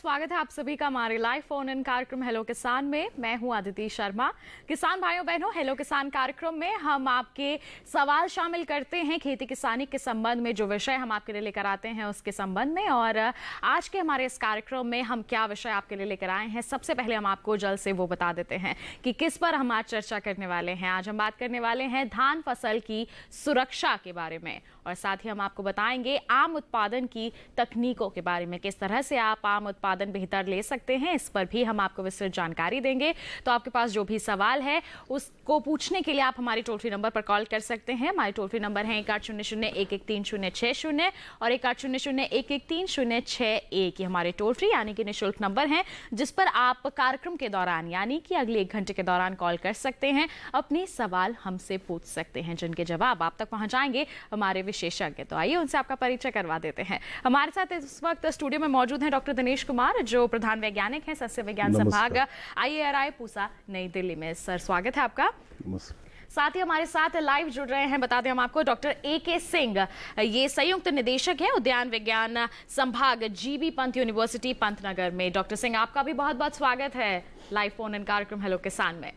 स्वागत है आप सभी का हमारे लाइव फोन इन कार्यक्रम हेलो किसान में। मैं हूं अदिति शर्मा। किसान भाइयों बहनों, हेलो किसान कार्यक्रम में हम आपके सवाल शामिल करते हैं खेती किसानी के संबंध में। जो विषय हम आपके लिए लेकर आते हैं उसके संबंध में, और आज के हमारे इस कार्यक्रम में हम क्या विषय आपके लिए लेकर आए हैं, सबसे पहले हम आपको जल्द से वो बता देते हैं कि किस पर हम आज चर्चा करने वाले हैं। आज हम बात करने वाले हैं धान फसल की सुरक्षा के बारे में, और साथ ही हम आपको बताएंगे आम उत्पादन की तकनीकों के बारे में, किस तरह से आप आम उत्पादन बेहतर ले सकते हैं, इस पर भी हम आपको विस्तृत जानकारी देंगे। तो आपके पास जो भी सवाल है उसको पूछने के लिए आप हमारे टोल फ्री नंबर पर कॉल कर सकते हैं। हमारे टोल फ्री नंबर है 1800-113-060 और 1800-113-061। ये हमारे टोल फ्री यानी कि निःशुल्क नंबर है, जिस पर आप कार्यक्रम के दौरान यानी कि अगले 1 घंटे के दौरान कॉल कर सकते हैं, अपने सवाल हमसे पूछ सकते हैं, जिनके जवाब आप तक पहुंचाएंगे हमारे विशेषज्ञ। तो आइए उनसे आपका परिचय करवा देते हैं। हमारे साथ इस वक्त स्टूडियो में मौजूद हैं डॉक्टर दिनेश कुमार, जो प्रधान वैज्ञानिक हैं सस्य विज्ञान संभाग IARI पूसा नई दिल्ली में। सर, स्वागत है आपका। साथ ही हमारे साथ लाइव जुड़ रहे हैं, बता दें हम आपको, डॉक्टर AK सिंह, ये संयुक्त निदेशक है उद्यान विज्ञान संभाग GB पंत यूनिवर्सिटी पंतनगर में। डॉक्टर सिंह, आपका भी बहुत बहुत स्वागत है लाइव फोन इन कार्यक्रम हेलो किसान में।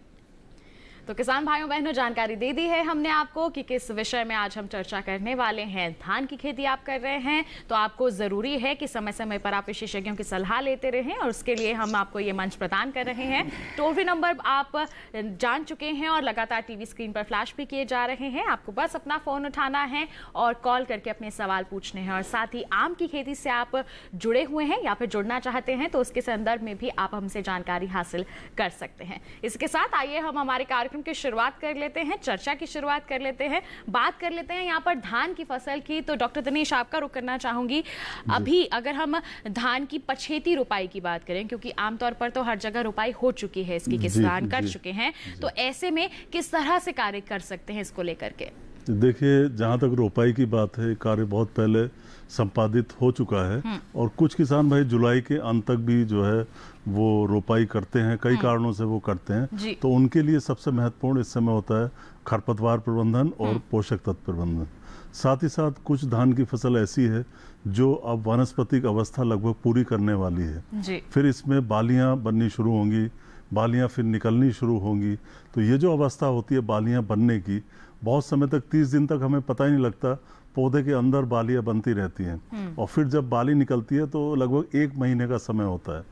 तो किसान भाइयों बहनों, जानकारी दे दी है हमने आपको कि किस विषय में आज हम चर्चा करने वाले हैं। धान की खेती आप कर रहे हैं तो आपको जरूरी है कि समय समय पर आप विशेषज्ञों की सलाह लेते रहें, और उसके लिए हम आपको ये मंच प्रदान कर रहे हैं। टोल फ्री नंबर आप जान चुके हैं और लगातार टीवी स्क्रीन पर फ्लैश भी किए जा रहे हैं। आपको बस अपना फोन उठाना है और कॉल करके अपने सवाल पूछने हैं। और साथ ही आम की खेती से आप जुड़े हुए हैं या फिर जुड़ना चाहते हैं तो उसके संदर्भ में भी आप हमसे जानकारी हासिल कर सकते हैं। इसके साथ आइए हम हमारे कार्यक्रम की शुरुआत कर लेते हैं, चर्चा की शुरुआत कर लेते हैं, बात कर लेते हैं यहाँ पर धान की फसल की। तो डॉक्टर दिनेश, आपका रुख करना चाहूंगी। अभी अगर हम धान की पछेती रुपाई की बात करें, क्योंकि आमतौर पर तो हर जगह रुपाई हो चुकी है, इसकी किसान कर चुके हैं, तो ऐसे में किस तरह से कार्य कर सकते हैं इसको लेकर के? देखिए, जहाँ तक रोपाई की बात है, कार्य बहुत पहले संपादित हो चुका है और कुछ किसान भाई जुलाई के अंत तक भी जो है वो रोपाई करते हैं, कई कारणों से वो करते हैं। तो उनके लिए सबसे महत्वपूर्ण इस समय होता है खरपतवार प्रबंधन और पोषक तत्व प्रबंधन। साथ ही साथ कुछ धान की फसल ऐसी है जो अब वानस्पतिक अवस्था लगभग पूरी करने वाली है, फिर इसमें बालियां बननी शुरू होंगी, बालियां फिर निकलनी शुरू होंगी। तो ये जो अवस्था होती है बालियां बनने की, बहुत समय तक 30 दिन तक हमें पता ही नहीं लगता, पौधे के अंदर बालियां बनती रहती हैं और फिर जब बाली निकलती है तो लगभग 1 महीने का समय होता है।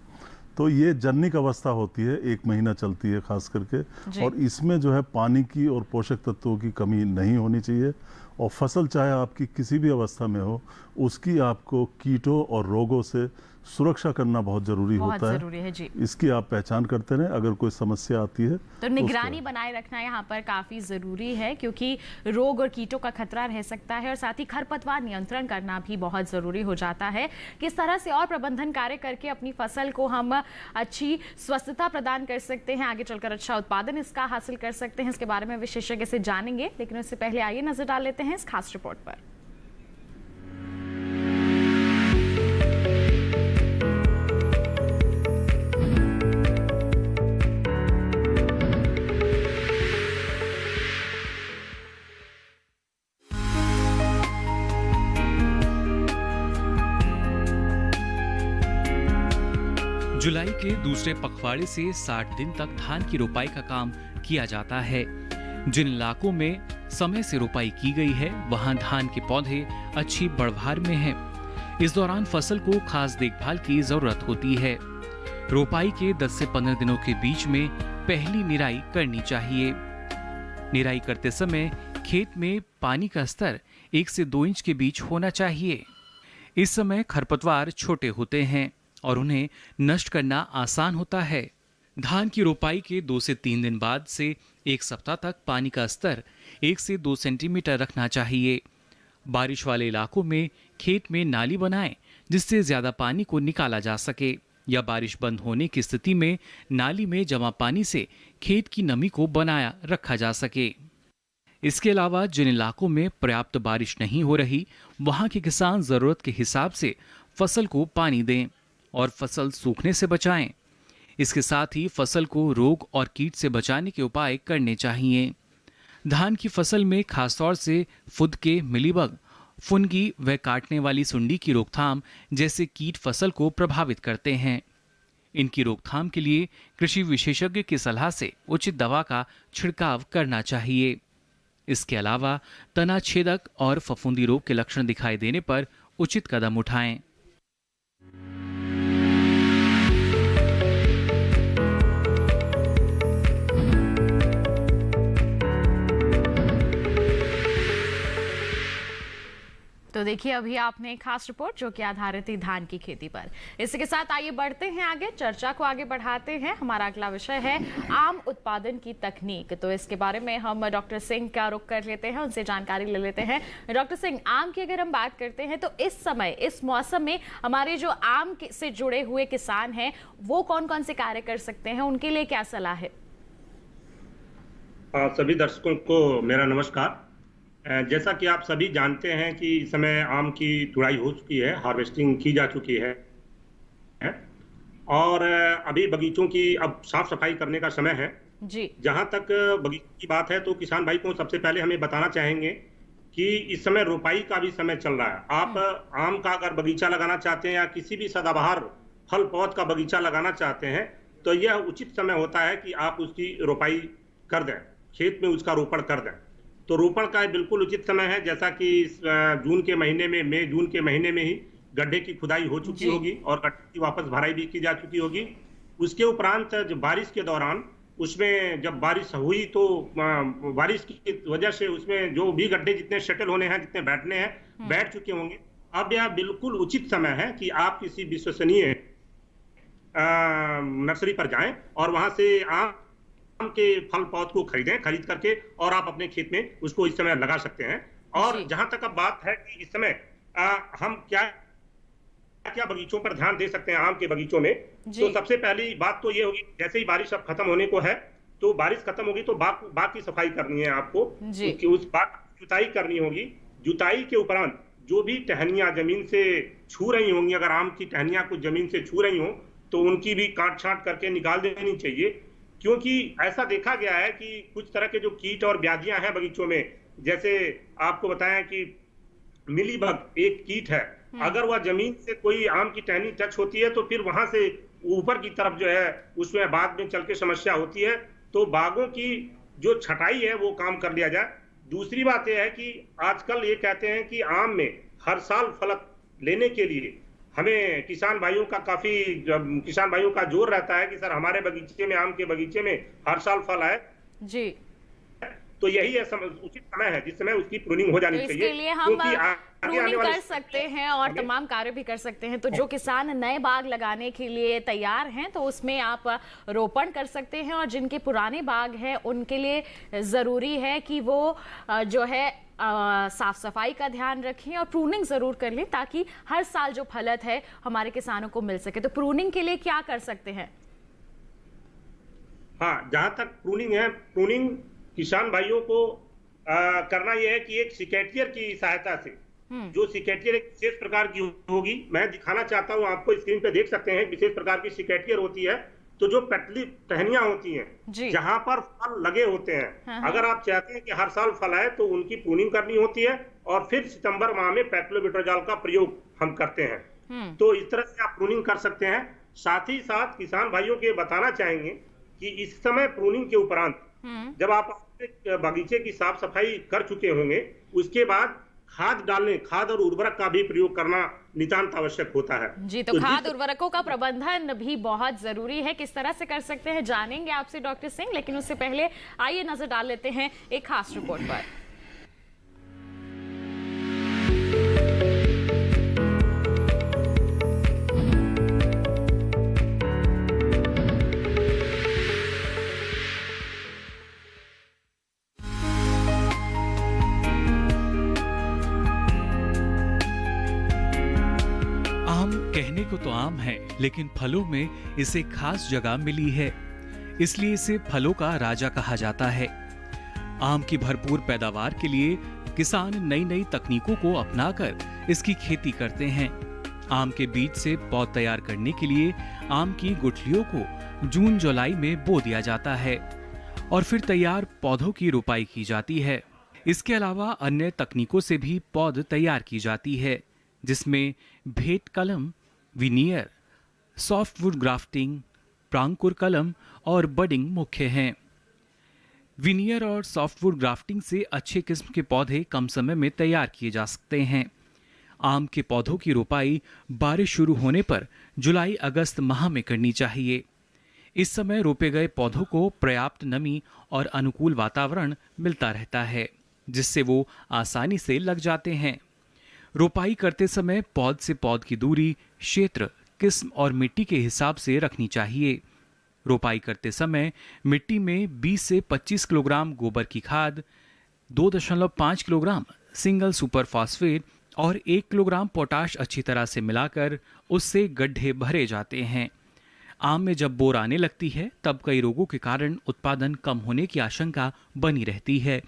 तो ये जन्निक अवस्था होती है, 1 महीना चलती है खास करके, और इसमें जो है पानी की और पोषक तत्वों की कमी नहीं होनी चाहिए। और फसल चाहे आपकी किसी भी अवस्था में हो, उसकी आपको कीटों और रोगों से सुरक्षा करना बहुत जरूरी होता है जी। इसकी आप पहचान करते रहें, अगर कोई समस्या आती है तो निगरानी बनाए रखना यहाँ पर काफी जरूरी है, क्योंकि रोग और कीटों का खतरा रह सकता है। और साथ ही खरपतवार नियंत्रण करना भी बहुत जरूरी हो जाता है। किस तरह से और प्रबंधन कार्य करके अपनी फसल को हम अच्छी स्वस्थता प्रदान कर सकते हैं, आगे चलकर अच्छा उत्पादन इसका हासिल कर सकते हैं, इसके बारे में विशेषज्ञ से जानेंगे। लेकिन उससे पहले आइए नजर डाल लेते हैं इस खास रिपोर्ट पर। जुलाई के दूसरे पखवाड़े से 60 दिन तक धान की रोपाई का काम किया जाता है। जिन इलाकों में समय से रोपाई की गई है वहां धान के पौधे अच्छी बढ़वार में हैं। इस दौरान फसल को खास देखभाल की जरूरत होती है। रोपाई के 10 से 15 दिनों के बीच में पहली निराई करनी चाहिए। निराई करते समय खेत में पानी का स्तर 1 से 2 इंच के बीच होना चाहिए। इस समय खरपतवार छोटे होते हैं और उन्हें नष्ट करना आसान होता है। धान की रोपाई के 2 से 3 दिन बाद से 1 सप्ताह तक पानी का स्तर 1 से 2 सेंटीमीटर रखना चाहिए। बारिश वाले इलाकों में खेत में नाली बनाएं, जिससे ज्यादा पानी को निकाला जा सके, या बारिश बंद होने की स्थिति में नाली में जमा पानी से खेत की नमी को बनाया रखा जा सके। इसके अलावा जिन इलाकों में पर्याप्त बारिश नहीं हो रही, वहां के किसान जरूरत के हिसाब से फसल को पानी दें और फसल सूखने से बचाएं। इसके साथ ही फसल को रोग और कीट से बचाने के उपाय करने चाहिए। धान की फसल में खासतौर से फुदके, मिलीबग, फुनगी व काटने वाली सुंडी की रोकथाम जैसे कीट फसल को प्रभावित करते हैं। इनकी रोकथाम के लिए कृषि विशेषज्ञ की सलाह से उचित दवा का छिड़काव करना चाहिए। इसके अलावा तना छेदक और फफूंदी रोग के लक्षण दिखाई देने पर उचित कदम उठाएं। तो देखिए अभी आपने एक खास रिपोर्ट जो कि आधारित थी धान की खेती पर। इसी के साथ आइए बढ़ते हैं आगे, चर्चा को आगे बढ़ाते हैं। हमारा अगला विषय है आम उत्पादन की तकनीक। तो इसके बारे में हम डॉक्टर सिंह का रुख कर लेते हैं, उनसे जानकारी ले लेते हैं। डॉक्टर सिंह, आम की अगर हम बात करते हैं तो इस समय इस मौसम में हमारे जो आम से जुड़े हुए किसान हैं वो कौन कौन से कार्य कर सकते हैं, उनके लिए क्या सलाह है? सभी दर्शकों को मेरा नमस्कार। जैसा कि आप सभी जानते हैं कि इस समय आम की तुड़ाई हो चुकी है, हार्वेस्टिंग की जा चुकी है और अभी बगीचों की अब साफ सफाई करने का समय है जी। जहां तक बगीचे की बात है तो किसान भाई को सबसे पहले हमें बताना चाहेंगे कि इस समय रोपाई का भी समय चल रहा है। आप आम का अगर बगीचा लगाना चाहते हैं या किसी भी सदाबहार फल पौध का बगीचा लगाना चाहते हैं तो यह उचित समय होता है कि आप उसकी रोपाई कर दें, खेत में उसका रोपण कर दें। तो रोपण का बिल्कुल उचित समय है, जैसा कि जून के महीने में, मई जून के महीने में ही गड्ढे की खुदाई हो चुकी होगी और गड्ढे की वापस भराई भी की जा चुकी होगी। उसके उपरांत जब बारिश के दौरान उसमें जब बारिश हुई तो बारिश की वजह से उसमें जो भी गड्ढे जितने सेटल होने हैं, जितने बैठने हैं, बैठ चुके होंगे। अब यह बिल्कुल उचित समय है कि आप किसी विश्वसनीय नर्सरी पर जाएं और वहां से आम के फल पौध को खरीद करके और आप अपने खेत में उसको इस समय लगा सकते हैं। और जहां तक अब बात है कि इस समय हम क्या बगीचों पर ध्यान दे सकते हैं आम के बगीचों में, तो सबसे पहली बात तो ये होगी, जैसे ही बारिश अब खत्म होने को है तो बारिश खत्म होगी तो बाग की सफाई करनी है आपको, उस बाग की जुताई करनी होगी। जुताई के उपरांत जो भी टहनियां जमीन से छू रही होंगी, अगर आम की टहनियां कुछ जमीन से छू रही हो तो उनकी भी काट छांट करके निकाल देनी चाहिए, क्योंकि ऐसा देखा गया है कि कुछ तरह के जो कीट और व्याधियां हैं बगीचों में, जैसे आपको बताया कि मिलीबग एक कीट है, अगर वह जमीन से कोई आम की टहनी टच होती है तो फिर वहां से ऊपर की तरफ जो है उसमें बाद में चल के समस्या होती है। तो बागों की जो छटाई है वो काम कर लिया जाए। दूसरी बात यह है कि आजकल ये कहते हैं कि आम में हर साल फलक लेने के लिए हमें किसान भाइयों का जोर रहता है कि सर हमारे बगीचे में, आम के बगीचे में हर साल फल आए जी। तो यही है उचित समय है जिस समय उसकी प्रूनिंग हो जानी चाहिए। इसके लिए हम प्रूनिंग कर सकते हैं और तमाम कार्य भी कर सकते हैं। तो जो किसान नए बाग लगाने के लिए तैयार हैं तो उसमें आप रोपण कर सकते हैं, और जिनके पुराने बाग हैं उनके लिए जरूरी है कि वो जो है साफ सफाई का ध्यान रखें और प्रूनिंग जरूर कर लें ताकि हर साल जो फलत है हमारे किसानों को मिल सके। तो प्रूनिंग के लिए क्या कर सकते हैं? हाँ, जहां तक प्रूनिंग है, प्रूनिंग किसान भाइयों को करना यह है कि एक सिकेटियर की सहायता से, जो सिकेटियर एक विशेष प्रकार की होगी, मैं दिखाना चाहता हूं आपको, स्क्रीन पे देख सकते हैं, विशेष प्रकार की सिकेटियर होती है। तो जो पतली टहनियां होती हैं जहां पर फल लगे होते हैं, अगर आप चाहते हैं कि हर साल फल आए तो उनकी प्रूनिंग करनी होती है और फिर सितंबर माह में पैक्लोबिट्राजोल का प्रयोग हम करते हैं। तो इस तरह से आप प्रूनिंग कर सकते हैं। साथ ही साथ किसान भाइयों के बताना चाहेंगे कि इस समय प्रूनिंग के उपरांत जब आप बगीचे की साफ सफाई कर चुके होंगे, उसके बाद खाद और उर्वरक का भी प्रयोग करना नितांत आवश्यक होता है जी। तो खाद उर्वरकों का प्रबंधन भी बहुत जरूरी है। किस तरह से कर सकते हैं जानेंगे आपसे डॉक्टर सिंह, लेकिन उससे पहले आइए नजर डाल लेते हैं एक खास रिपोर्ट पर। कहने को तो आम है, लेकिन फलों में इसे खास जगह मिली है, इसलिए इसे फलों का राजा कहा जाता है। आम की भरपूर पैदावार के लिए किसान नई नई तकनीकों को अपनाकर इसकी खेती करते हैं। आम के बीज से पौध तैयार करने के लिए आम की गुठलियों को जून जुलाई में बो दिया जाता है और फिर तैयार पौधों की रोपाई की जाती है। इसके अलावा अन्य तकनीकों से भी पौध तैयार की जाती है, जिसमें भेंट कलम, विनियर, सॉफ्टवुड ग्राफ्टिंग, प्रांकुर कलम और बडिंग मुख्य हैं। विनियर और सॉफ्टवुड ग्राफ्टिंग से अच्छे किस्म के पौधे कम समय में तैयार किए जा सकते हैं। आम के पौधों की रोपाई बारिश शुरू होने पर जुलाई-अगस्त माह में करनी चाहिए। इस समय रोपे गए पौधों को पर्याप्त नमी और अनुकूल वातावरण मिलता रहता है, जिससे वो आसानी से लग जाते हैं। रोपाई करते समय पौध से पौध की दूरी क्षेत्र, किस्म और मिट्टी के हिसाब से रखनी चाहिए। रोपाई करते समय मिट्टी में 20 से 25 किलोग्राम गोबर की खाद, 2.5 किलोग्राम सिंगल सुपर फॉस्फेट और 1 किलोग्राम पोटाश अच्छी तरह से मिलाकर उससे गड्ढे भरे जाते हैं। आम में जब बोर आने लगती है तब कई रोगों के कारण उत्पादन कम होने की आशंका बनी रहती है।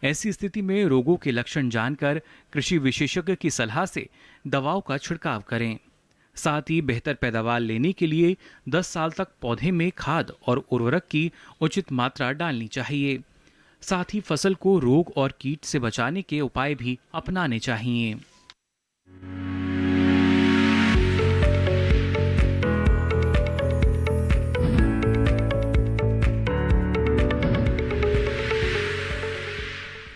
ऐसी स्थिति में रोगों के लक्षण जानकर कृषि विशेषज्ञ की सलाह से दवाओं का छिड़काव करें। साथ ही बेहतर पैदावार लेने के लिए 10 साल तक पौधे में खाद और उर्वरक की उचित मात्रा डालनी चाहिए। साथ ही फसल को रोग और कीट से बचाने के उपाय भी अपनाने चाहिए।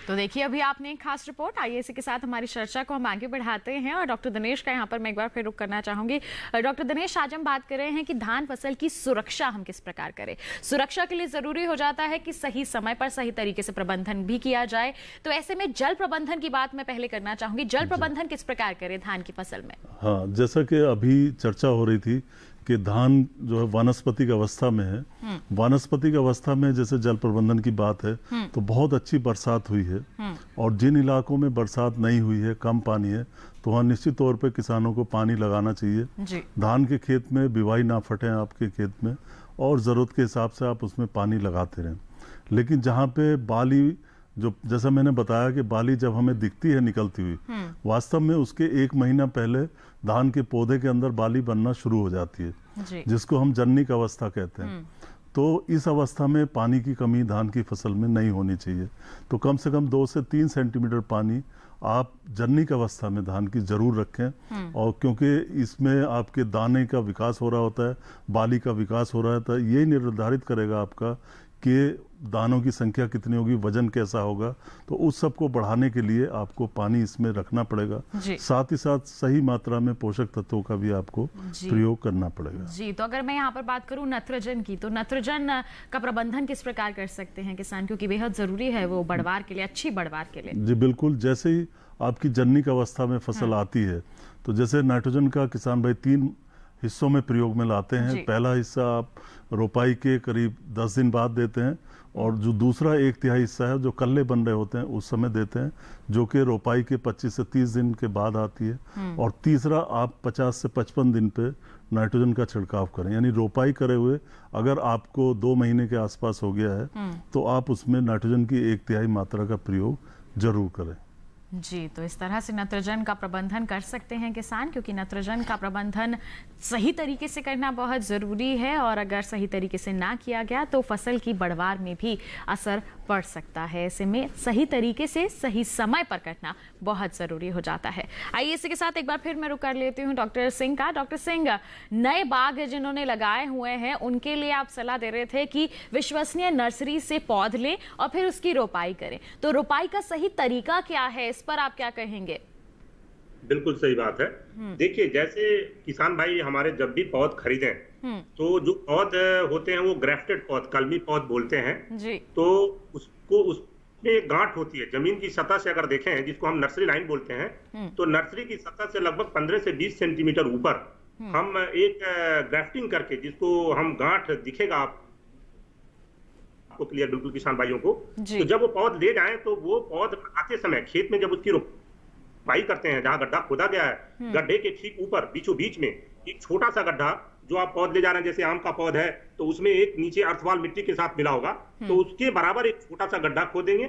तो देखिए, अभी आपने एक खास रिपोर्ट, आइए इसी के साथ हमारी चर्चा को हम आगे बढ़ाते हैं और डॉक्टर दिनेश का यहाँ पर मैं एक बार फिर रुक करना चाहूंगी। डॉक्टर दिनेश, आज हम बात कर रहे हैं कि धान फसल की सुरक्षा हम किस प्रकार करें। सुरक्षा के लिए जरूरी हो जाता है कि सही समय पर सही तरीके से प्रबंधन भी किया जाए। तो ऐसे में जल प्रबंधन की बात मैं पहले करना चाहूंगी। जल प्रबंधन किस प्रकार करें धान की फसल में? हाँ, जैसा कि अभी चर्चा हो रही थी कि धान जो है वानस्पतिक अवस्था में है। वानस्पतिक अवस्था में जैसे जल प्रबंधन की बात है तो बहुत अच्छी बरसात हुई है, और जिन इलाकों में बरसात नहीं हुई है, कम पानी है, तो वहाँ निश्चित तौर पे किसानों को पानी लगाना चाहिए। धान के खेत में बिवाई ना फटे आपके खेत में, और ज़रूरत के हिसाब से आप उसमें पानी लगाते रहें। लेकिन जहाँ पे बाली, जो जैसा मैंने बताया कि बाली जब हमें दिखती है निकलती हुई, वास्तव में उसके 1 महीना पहले धान के पौधे के अंदर बाली बनना शुरू हो जाती है, जिसको हम जन्निक अवस्था कहते हैं। तो इस अवस्था में पानी की कमी धान की फसल में नहीं होनी चाहिए। तो कम से कम 2 से 3 सेंटीमीटर पानी आप जन्निक अवस्था में धान की जरूर रखें। और क्योंकि इसमें आपके दाने का विकास हो रहा होता है, बाली का विकास हो रहा होता है, यही निर्धारित करेगा आपका कि दानों की संख्या कितनी होगी, वजन कैसा होगा। तो उस सब को बढ़ाने के लिए आपको पानी इसमें रखना पड़ेगा। साथ ही साथ सही मात्रा में पोषक तत्वों का भी आपको प्रयोग करना पड़ेगा। जी, तो अगर मैं यहाँ पर बात करूँ नाइट्रोजन की, तो नाइट्रोजन का प्रबंधन किस प्रकार कर सकते हैं किसान, क्योंकि बेहद जरूरी है वो बढ़वार के लिए, अच्छी बढ़वार के लिए? जी बिल्कुल, जैसे ही आपकी जन्निक अवस्था में फसल आती है तो जैसे नाइट्रोजन का किसान भाई 3 हिस्सों में प्रयोग में लाते हैं। पहला हिस्सा आप रोपाई के करीब 10 दिन बाद देते हैं, और जो दूसरा 1/3 हिस्सा है जो कल्ले बन रहे होते हैं उस समय देते हैं, जो कि रोपाई के 25 से 30 दिन के बाद आती है। और तीसरा आप 50 से 55 दिन पे नाइट्रोजन का छिड़काव करें। यानी रोपाई करे हुए अगर आपको 2 महीने के आसपास हो गया है तो आप उसमें नाइट्रोजन की 1/3 मात्रा का प्रयोग जरूर करें। जी, तो इस तरह से नाइट्रोजन का प्रबंधन कर सकते हैं किसान, क्योंकि नाइट्रोजन का प्रबंधन सही तरीके से करना बहुत ज़रूरी है, और अगर सही तरीके से ना किया गया तो फसल की बढ़वार में भी असर पड़ सकता है। ऐसे में सही तरीके से सही समय पर करना बहुत ज़रूरी हो जाता है। आइए इसी के साथ एक बार फिर मैं रुक कर लेती हूँ डॉक्टर सिंह का। डॉक्टर सिंह, नए बाग जिन्होंने लगाए हुए हैं उनके लिए आप सलाह दे रहे थे कि विश्वसनीय नर्सरी से पौध लें और फिर उसकी रोपाई करें। तो रोपाई का सही तरीका क्या है, इस पर आप क्या कहेंगे? बिल्कुल सही बात है। देखिए, जैसे किसान भाई हमारे जब भी पौध खरीदें तो जो पौध होते हैं वो ग्राफ्टेड पौध, कलमी पौध बोलते हैं जी। तो उसमें गांठ होती है जमीन की सतह से। अगर देखें, जिसको हम नर्सरी लाइन बोलते हैं, तो नर्सरी की सतह से लगभग 15 से 20 सेंटीमीटर ऊपर हम एक ग्राफ्टिंग करके, जिसको हम गांठ दिखेगा आपको क्लियर बिल्कुल किसान भाइयों को, तो जब वो पौध ले जाएं तो वो पौध आते समय खेत में जब उसकी रोपाई करते हैं, जहां गड्ढा खोदा गया है, गड्ढे के ठीक ऊपर बीचों बीच में एक छोटा सा गड्ढा जो आप पौध ले जा रहे हैं, जैसे आम का पौध है तो उसमें एक नीचे अर्थवाल मिट्टी के साथ मिला होगा, तो उसके बराबर एक छोटा सा गड्ढा खोदेंगे,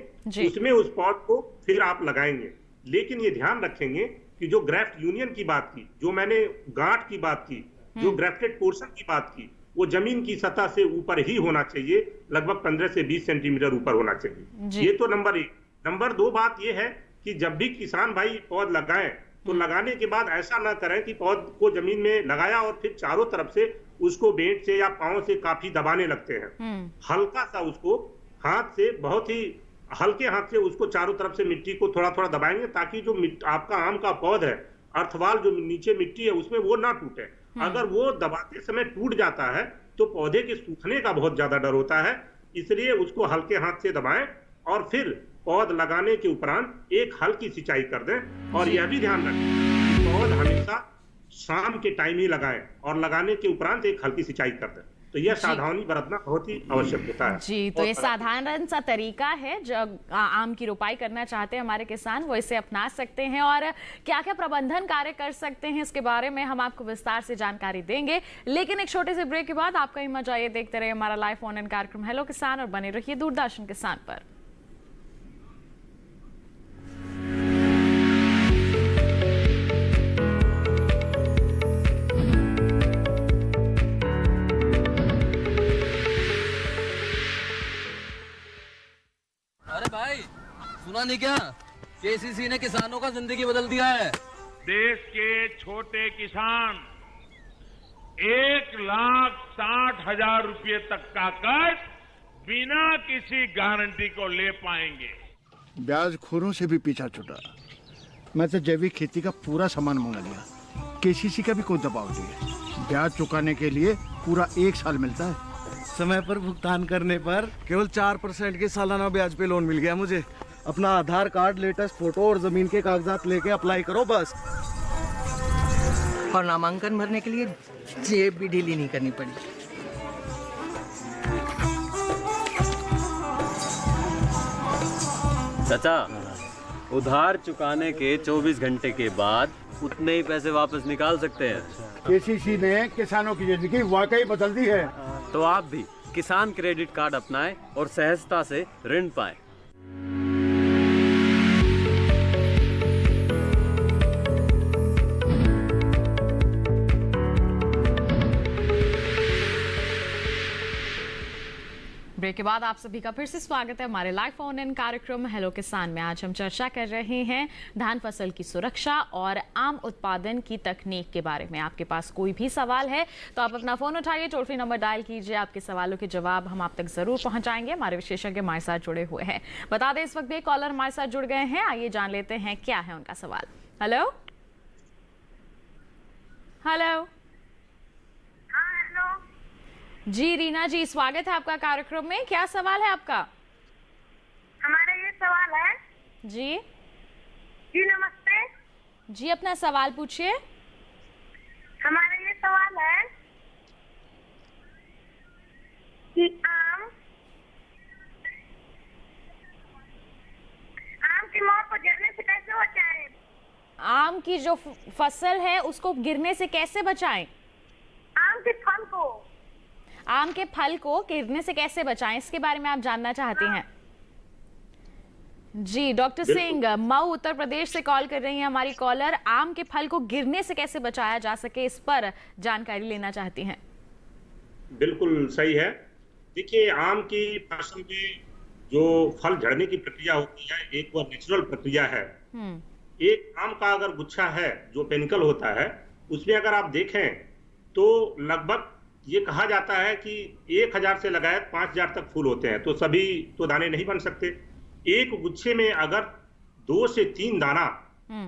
उसमें उस पौध को फिर आप लगाएंगे। लेकिन ये ध्यान रखेंगे कि जो ग्राफ्ट यूनियन की बात की, जो मैंने गांठ की बात की, जो ग्राफ्टेड पोर्शन की बात की, वो जमीन की सतह से ऊपर ही होना चाहिए, लगभग 15 से 20 सेंटीमीटर ऊपर होना चाहिए। ये तो नंबर 1। नंबर 2 बात यह है कि जब भी किसान भाई पौध लगाएं तो लगाने के बाद ऐसा ना करें कि पौध को जमीन में लगाया और फिर चारों तरफ से उसको बेंट से या पांव से काफी दबाने लगते हैं। हल्का सा उसको हाथ से, बहुत ही हल्के हाथ से उसको चारों तरफ से मिट्टी को थोड़ा थोड़ा दबाएंगे, ताकि जो आपका आम का पौध है, अर्थवाल जो नीचे मिट्टी है उसमें वो ना टूटे। अगर वो दबाते समय टूट जाता है तो पौधे के सूखने का बहुत ज्यादा डर होता है, इसलिए उसको हल्के हाथ से दबाएं और फिर पौध लगाने के उपरांत एक हल्की सिंचाई कर दें। और यह भी ध्यान रखें, पौध हमेशा शाम के टाइम ही लगाएं और लगाने के उपरांत एक हल्की सिंचाई कर दें। तो यह सावधानी बरतना बहुत ही आवश्यक होता है जी। तो ये साधारण सा तरीका है, जो आम की रोपाई करना चाहते हैं हमारे किसान, वो इसे अपना सकते हैं। और क्या क्या प्रबंधन कार्य कर सकते हैं इसके बारे में हम आपको विस्तार से जानकारी देंगे, लेकिन एक छोटे से ब्रेक के बाद आपका ही मजा ये देखते रहिए हमारा लाइव फोन इन कार्यक्रम हेलो किसान और बने रहिए दूरदर्शन किसान पर। भाई सुना नहीं क्या, केसीसी ने किसानों का जिंदगी बदल दिया है। देश के छोटे किसान 1,60,000 रुपए तक का कर्ज बिना किसी गारंटी को ले पाएंगे। ब्याज खोरों से भी पीछा छूटा। मैं तो जैविक खेती का पूरा सामान मंगा लिया, केसीसी का भी कोई दबाव नहीं है। ब्याज चुकाने के लिए पूरा 1 साल मिलता है। समय पर भुगतान करने पर केवल 4% के सालाना ब्याज पे लोन मिल गया मुझे। अपना आधार कार्ड, लेटेस्ट फोटो और जमीन के कागजात लेके अप्लाई करो बस। और नामांकन भरने के लिए जेब भी ढीली नहीं करनी पड़ी। चाचा, उधार चुकाने के 24 घंटे के बाद उतने ही पैसे वापस निकाल सकते हैं। केसीसी ने किसानों की जिंदगी वाकई बदल दी है। तो आप भी किसान क्रेडिट कार्ड अपनाएं और सहजता से ऋण पाएं। ब्रेक के बाद आप सभी का फिर से स्वागत है हमारे लाइव फोन इन कार्यक्रम हेलो किसान में। आज हम चर्चा कर रहे हैं धान फसल की सुरक्षा और आम उत्पादन की तकनीक के बारे में। आपके पास कोई भी सवाल है तो आप अपना फोन उठाइए, टोल फ्री नंबर डायल कीजिए, आपके सवालों के जवाब हम आप तक जरूर पहुंचाएंगे। हमारे विशेषज्ञ हमारे साथ जुड़े हुए हैं। बता दें इस वक्त भी कॉलर हमारे साथ जुड़ गए हैं, आइए जान लेते हैं क्या है उनका सवाल। हेलो हेलो जी, रीना जी स्वागत है आपका कार्यक्रम में। क्या सवाल है आपका? हमारा ये सवाल है जी। जी नमस्ते जी, अपना सवाल पूछिए। हमारा ये सवाल है कि आम की मौत को गिरने से कैसे बचाएं? आम की जो फसल है उसको गिरने से कैसे बचाएं? आम के फल को गिरने से कैसे बचाएं, इसके बारे में आप जानना चाहते हैं। जी, डॉक्टर सिंह मऊ उत्तर प्रदेश से कॉल कर रही हैं हमारी कॉलर। आम के फल को गिरने से कैसे बचाया जा सके, इस पर जानकारी लेना चाहती हैं। बिल्कुल सही है। देखिए, आम की फसल में जो फल झड़ने की प्रक्रिया होती है, एक वो नेचुरल प्रक्रिया है। एक आम का अगर गुच्छा है जो पेनिकल होता है, उसमें अगर आप देखें तो लगभग ये कहा जाता है कि 1000 से लगाए 5000 तक फूल होते हैं। तो सभी तो दाने नहीं बन सकते। एक गुच्छे में अगर 2 से 3 दाना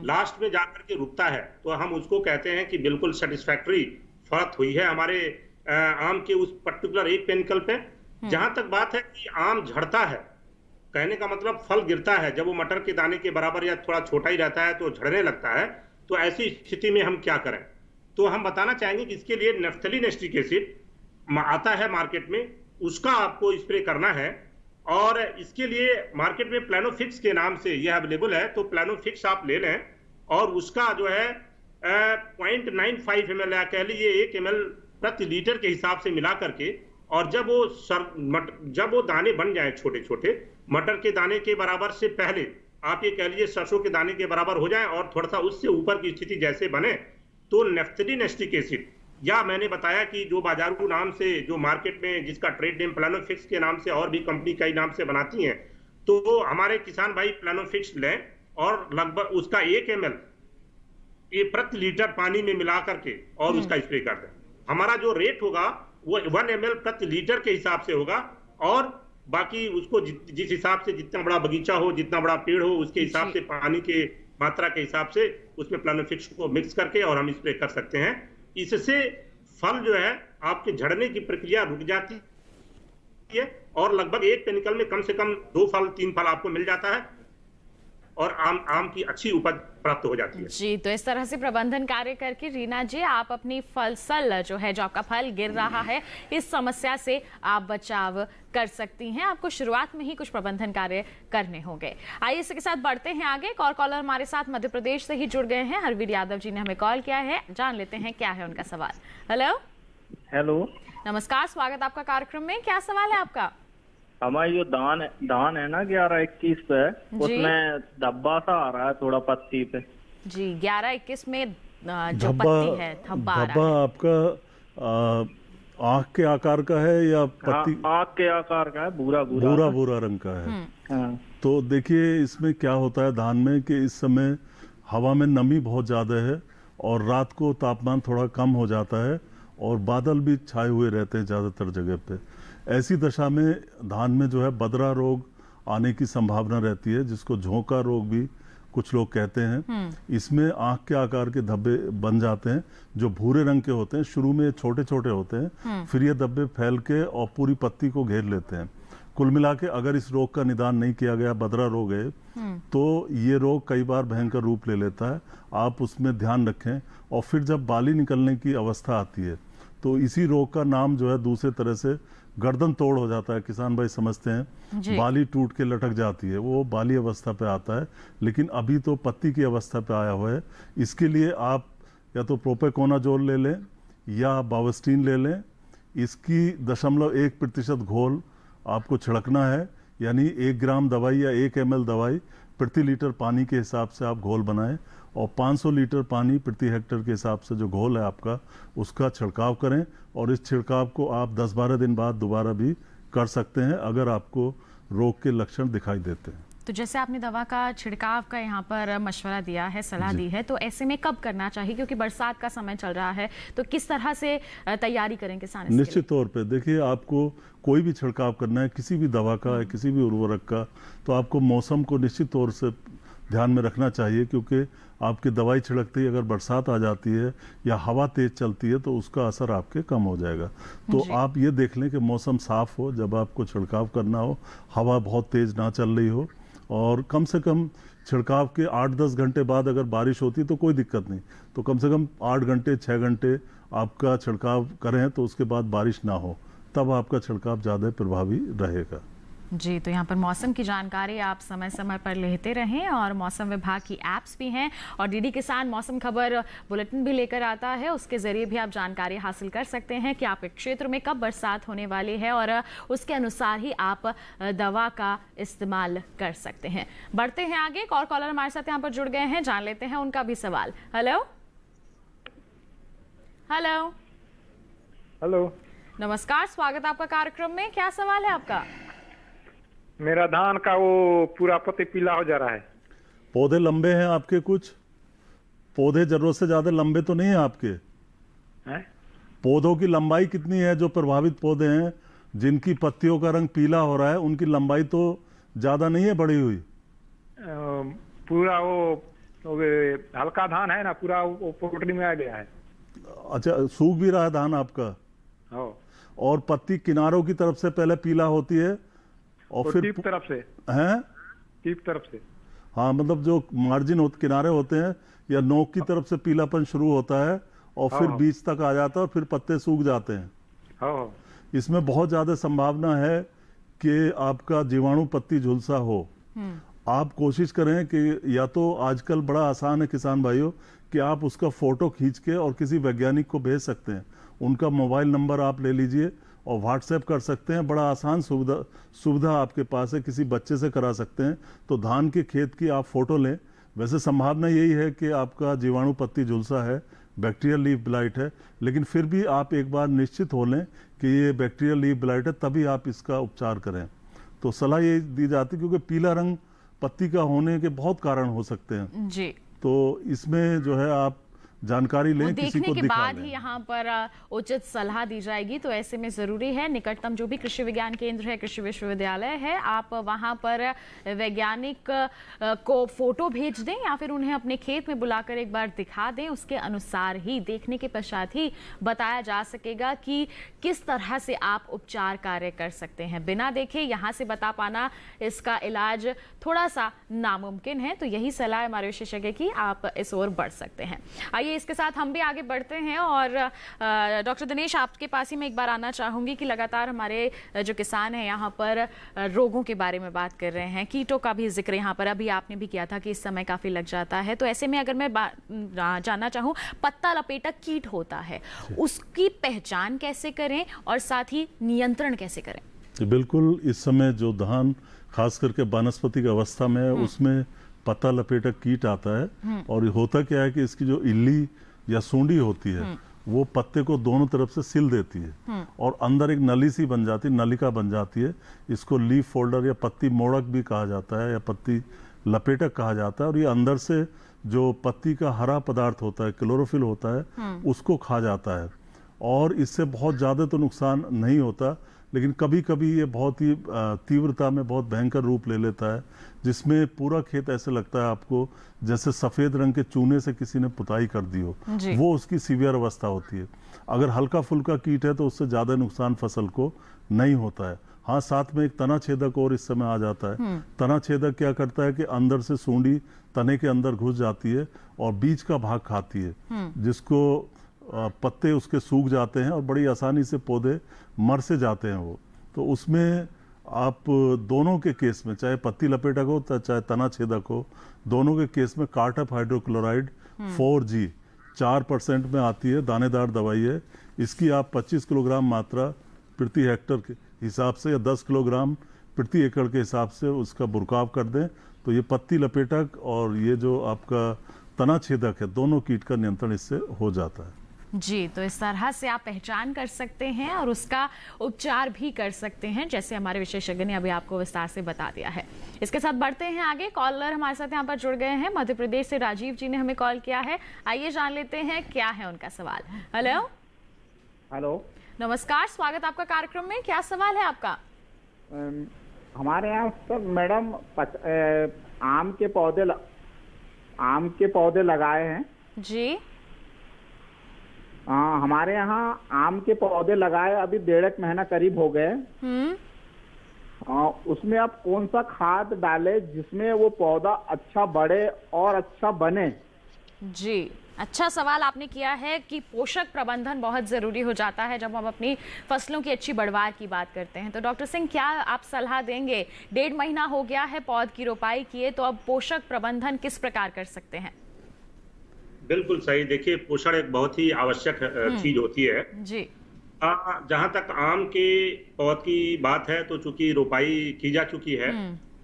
लास्ट में जाकर के रुकता है तो हम उसको कहते हैं कि बिल्कुल सेटिस्फैक्टरी फर्क हुई है हमारे आम के उस पर्टिकुलर एक पेनिकल पे। जहां तक बात है कि आम झड़ता है, कहने का मतलब फल गिरता है, जब वो मटर के दाने के बराबर या थोड़ा छोटा ही रहता है तो झड़ने लगता है। तो ऐसी स्थिति में हम क्या करें? तो हम बताना चाहेंगे कि इसके लिए नैप्थेलिन एस्टिक एसिड आता है मार्केट में, उसका आपको स्प्रे करना है। और इसके लिए मार्केट में प्लानोफिक्स के नाम से यह अवेलेबल है, तो प्लानोफिक्स आप ले लें और उसका जो है 0.95 ml या कह लीजिए 1 ml प्रति लीटर के हिसाब से मिला करके, और जब वो दाने बन जाए छोटे छोटे, मटर के दाने के बराबर से पहले आप ये कह लीजिए सरसों के दाने के बराबर हो जाए और थोड़ा सा उससे ऊपर की स्थिति जैसे बने, तो नैप्थेलिन एस्टिक एसिड, या मैंने बताया कि जो बाजारू नाम से जो मार्केट में जिसका ट्रेड नेम प्लानोफिक्स के नाम से और भी कंपनी कई नाम से बनाती हैं, तो हमारे किसान भाई प्लानोफिक्स लें और लगभग उसका 1 ml ये प्रति लीटर पानी में मिला करके और उसका स्प्रे कर दें। हमारा जो रेट होगा वो 1 ml प्रति लीटर के हिसाब से होगा, और बाकी उसको जिस हिसाब से जितना बड़ा बगीचा हो, जितना बड़ा पेड़ हो, उसके हिसाब से पानी के मात्रा के हिसाब से उसमें प्लानोफिक्स को मिक्स करके और हम स्प्रे कर सकते हैं। इससे फल जो है आपके झड़ने की प्रक्रिया रुक जाती है और लगभग एक पेनिकल में कम से कम 2 फल 3 फल आपको मिल जाता है और आम की अच्छी उपज प्राप्त हो जाती है। जी, तो इस तरह से प्रबंधन कार्य करके रीना जी आप अपनी फसल जो है, जो आपका फल गिर रहा है, इस समस्या से आप बचाव कर सकती हैं। आपको शुरुआत में ही कुछ प्रबंधन कार्य करने होंगे। आइए इसके साथ बढ़ते हैं आगे। एक और कॉलर हमारे साथ मध्य प्रदेश से ही जुड़ गए हैं। हरवीर यादव जी ने हमें कॉल किया है, जान लेते हैं क्या है उनका सवाल। हेलो हेलो, नमस्कार, स्वागत आपका कार्यक्रम में। क्या सवाल है आपका? हमारा जो धान है ना 11-21 पे, उसमें धब्बा सा आ रहा है थोड़ा पत्ती पे। जी, 11-21 में जो पत्ती है धब्बा आपका आँख के आकार का है या पत्ती? आँख के आकार का है, भूरा रंग का है। तो देखिए इसमें क्या होता है धान में कि इस समय हवा में नमी बहुत ज़्यादा है और रात को तापमान थोड़ा कम हो जाता है और बादल भी छाए हुए रहते हैं ज़्यादातर जगह पे। ऐसी दशा में धान में जो है बदरा रोग आने की संभावना रहती है, जिसको झोंका रोग भी कुछ लोग कहते हैं। इसमें आंख के आकार के धब्बे बन जाते हैं जो भूरे रंग के होते हैं। शुरू में छोटे छोटे होते हैं, फिर ये धब्बे फैल के और पूरी पत्ती को घेर लेते हैं। कुल मिला के अगर इस रोग का निदान नहीं किया गया, बदरा रोग है, तो ये रोग कई बार भयंकर रूप ले लेता है। आप उसमें ध्यान रखें। और फिर जब बाली निकलने की अवस्था आती है तो इसी रोग का नाम जो है दूसरे तरह से गर्दन तोड़ हो जाता है। किसान भाई समझते हैं बाली टूट के लटक जाती है, वो बाली अवस्था पे आता है, लेकिन अभी तो पत्ती की अवस्था पे आया हुआ है। इसके लिए आप या तो प्रोपेकोनाजोल ले लें या बावस्टीन ले लें। इसकी 0.1% घोल आपको छिड़कना है, यानी 1 ग्राम दवाई या 1 ml दवाई प्रति लीटर पानी के हिसाब से आप घोल बनाएं और 500 लीटर पानी प्रति हेक्टेयर के हिसाब से जो घोल है आपका, उसका छिड़काव करें। और इस छिड़काव को आप 10-12 दिन बाद दोबारा भी कर सकते हैं अगर आपको रोग के लक्षण दिखाई देते हैं। तो जैसे आपने दवा का छिड़काव का यहाँ पर मशवरा दिया है, सलाह दी है, तो ऐसे में कब करना चाहिए? क्योंकि बरसात का समय चल रहा है, तो किस तरह से तैयारी करें किसान? निश्चित तौर पे देखिए, आपको कोई भी छिड़काव करना है किसी भी दवा का है, किसी भी उर्वरक का, तो आपको मौसम को निश्चित तौर से ध्यान में रखना चाहिए। क्योंकि आपकी दवाई छिड़कते ही अगर बरसात आ जाती है या हवा तेज चलती है तो उसका असर आपके कम हो जाएगा। तो आप ये देख लें कि मौसम साफ हो जब आपको छिड़काव करना हो, हवा बहुत तेज ना चल रही हो, और कम से कम छिड़काव के 8-10 घंटे बाद अगर बारिश होती तो कोई दिक्कत नहीं, तो कम से कम 8 घंटे 6 घंटे आपका छिड़काव करें तो उसके बाद बारिश ना हो, तब आपका छिड़काव ज़्यादा प्रभावी रहेगा। जी, तो यहाँ पर मौसम की जानकारी आप समय समय पर लेते रहें, और मौसम विभाग की एप्स भी हैं और डीडी किसान मौसम खबर बुलेटिन भी लेकर आता है, उसके जरिए भी आप जानकारी हासिल कर सकते हैं कि आपके क्षेत्र में कब बरसात होने वाली है और उसके अनुसार ही आप दवा का इस्तेमाल कर सकते हैं। बढ़ते हैं आगे। एक और कॉलर हमारे साथ यहाँ पर जुड़ गए हैं, जान लेते हैं उनका भी सवाल। हेलो हेलो हेलो, नमस्कार, स्वागत आपका कार्यक्रम में। क्या सवाल है आपका? मेरा धान का वो पूरा पत्ती पीला हो जा रहा है। पौधे लंबे हैं आपके? कुछ पौधे जरूरत से ज्यादा लंबे तो नहीं है आपके? पौधों की लंबाई कितनी है? जो प्रभावित पौधे हैं जिनकी पत्तियों का रंग पीला हो रहा है, उनकी लंबाई तो ज्यादा नहीं है बढ़ी हुई? पूरा वो हल्का धान है ना, पूरा वो पोटली में आ गया है। अच्छा, सूख भी रहा है धान आपका? और पत्ती किनारों की तरफ से पहले पीला होती है और फिर टीप तरफ से हैं? टीप तरफ से, हाँ, मतलब जो मार्जिन किनारे होते हैं या नोक की तरफ से पीलापन शुरू होता है और फिर बीच तक आ जाता है और फिर पत्ते सूख जाते हैं। इसमें बहुत ज्यादा संभावना है कि आपका जीवाणु पत्ती झुलसा हो। आप कोशिश करें कि या तो आजकल बड़ा आसान है किसान भाइयों कि आप उसका फोटो खींच के और किसी वैज्ञानिक को भेज सकते हैं। उनका मोबाइल नंबर आप ले लीजिए और व्हाट्सएप कर सकते हैं। बड़ा आसान सुविधा आपके पास है, किसी बच्चे से करा सकते हैं। तो धान के खेत की आप फोटो लें। वैसे संभावना यही है कि आपका जीवाणु पत्ती झुलसा है, बैक्टीरियल लीफ ब्लाइट है, लेकिन फिर भी आप एक बार निश्चित हो लें कि ये बैक्टीरियल लीफ ब्लाइट है, तभी आप इसका उपचार करें। तो सलाह ये दी जाती है, क्योंकि पीला रंग पत्ती का होने के बहुत कारण हो सकते हैं जी। तो इसमें जो है आप जानकारी लें, किसी को देखने के दिखा बाद लें। ही यहाँ पर उचित सलाह दी जाएगी। तो ऐसे में जरूरी है निकटतम जो भी कृषि विज्ञान केंद्र है, कृषि विश्वविद्यालय है, आप वहां पर वैज्ञानिक को फोटो भेज दें या फिर उन्हें अपने खेत में बुलाकर एक बार दिखा दें। उसके अनुसार ही देखने के पश्चात ही बताया जा सकेगा कि किस तरह से आप उपचार कार्य कर सकते हैं। बिना देखे यहाँ से बता पाना इसका इलाज थोड़ा सा नामुमकिन है। तो यही सलाह है हमारे विशेषज्ञ की, आप इस ओर बढ़ सकते हैं। आइए इसके साथ हम भी आगे बढ़ते हैं और डॉक्टर दिनेश आपके पास ही मैं एक बार आना चाहूंगी कि लगातार हमारे जो किसान हैं यहाँ पर रोगों के बारे में बात कर रहे हैं, कीटों का भी जिक्र यहाँ पर अभी आपने भी किया था कि इस समय काफी लग जाता है। तो ऐसे में अगर मैं जानना चाहूँ, पत्ता लपेटक कीट होता है, उसकी पहचान कैसे करें और साथ ही नियंत्रण कैसे करें? बिल्कुल, इस समय जो धान खास करके वानस्पतिक अवस्था में है उसमें पत्ता लपेटक कीट आता है। और होता क्या है कि इसकी जो इल्ली या सूंडी होती है वो पत्ते को दोनों तरफ से सिल देती है और अंदर एक नली सी बन जाती है, नलिका बन जाती है। इसको लीफ फोल्डर या पत्ती मोड़क भी कहा जाता है या पत्ती लपेटक कहा जाता है। और ये अंदर से जो पत्ती का हरा पदार्थ होता है, क्लोरोफिल होता है, उसको खा जाता है। और इससे बहुत ज़्यादा तो नुकसान नहीं होता, लेकिन कभी कभी ये बहुत ही तीव्रता में बहुत भयंकर रूप ले लेता है, जिसमें पूरा खेत ऐसे लगता है आपको जैसे सफ़ेद रंग के चूने से किसी ने पुताई कर दी हो। वो उसकी सीवियर अवस्था होती है। अगर हल्का फुल्का कीट है तो उससे ज़्यादा नुकसान फसल को नहीं होता है। हाँ, साथ में एक तना छेदक और इस समय आ जाता है। तना छेदक क्या करता है कि अंदर से सूंडी तने के अंदर घुस जाती है और बीज का भाग खाती है, जिसको पत्ते उसके सूख जाते हैं और बड़ी आसानी से पौधे मर से जाते हैं वो। तो उसमें आप दोनों के केस में, चाहे पत्ती लपेटक हो चाहे तना छेदक हो, दोनों के केस में कार्टप हाइड्रोक्लोराइड 4G 4% में आती है, दानेदार दवाई है। इसकी आप 25 किलोग्राम मात्रा प्रति हेक्टर के हिसाब से या 10 किलोग्राम प्रति एकड़ के हिसाब से उसका बुरकाव कर दें तो ये पत्ती लपेटक और ये जो आपका तना छेदक है, दोनों कीट का नियंत्रण इससे हो जाता है। जी, तो इस तरह से आप पहचान कर सकते हैं और उसका उपचार भी कर सकते हैं, जैसे हमारे विशेषज्ञ ने अभी आपको विस्तार से बता दिया है। इसके साथ बढ़ते हैं आगे। कॉलर हमारे साथ यहाँ पर जुड़ गए हैं, मध्य प्रदेश से राजीव जी ने हमें कॉल किया है। आइए जान लेते हैं क्या है उनका सवाल। हेलो हेलो, नमस्कार, स्वागत आपका कार्यक्रम में। क्या सवाल है आपका? हमारे यहाँ सर मैडम आम के पौधे लगाए हैं जी। हाँ, हमारे यहाँ आम के पौधे लगाए अभी 1.5 महीना करीब हो गए। उसमें आप कौन सा खाद डालें जिसमें वो पौधा अच्छा बढ़े और अच्छा बने? जी, अच्छा सवाल आपने किया है कि पोषक प्रबंधन बहुत जरूरी हो जाता है जब हम अपनी फसलों की अच्छी बढ़वार की बात करते हैं। तो डॉक्टर सिंह, क्या आप सलाह देंगे? 1.5 महीना हो गया है पौध की रोपाई किए, तो अब पोषक प्रबंधन किस प्रकार कर सकते हैं? बिल्कुल सही। देखिए, पोषण एक बहुत ही आवश्यक चीज होती है जी। जहां तक आम के पौध की बात है तो चूंकि रोपाई की जा चुकी है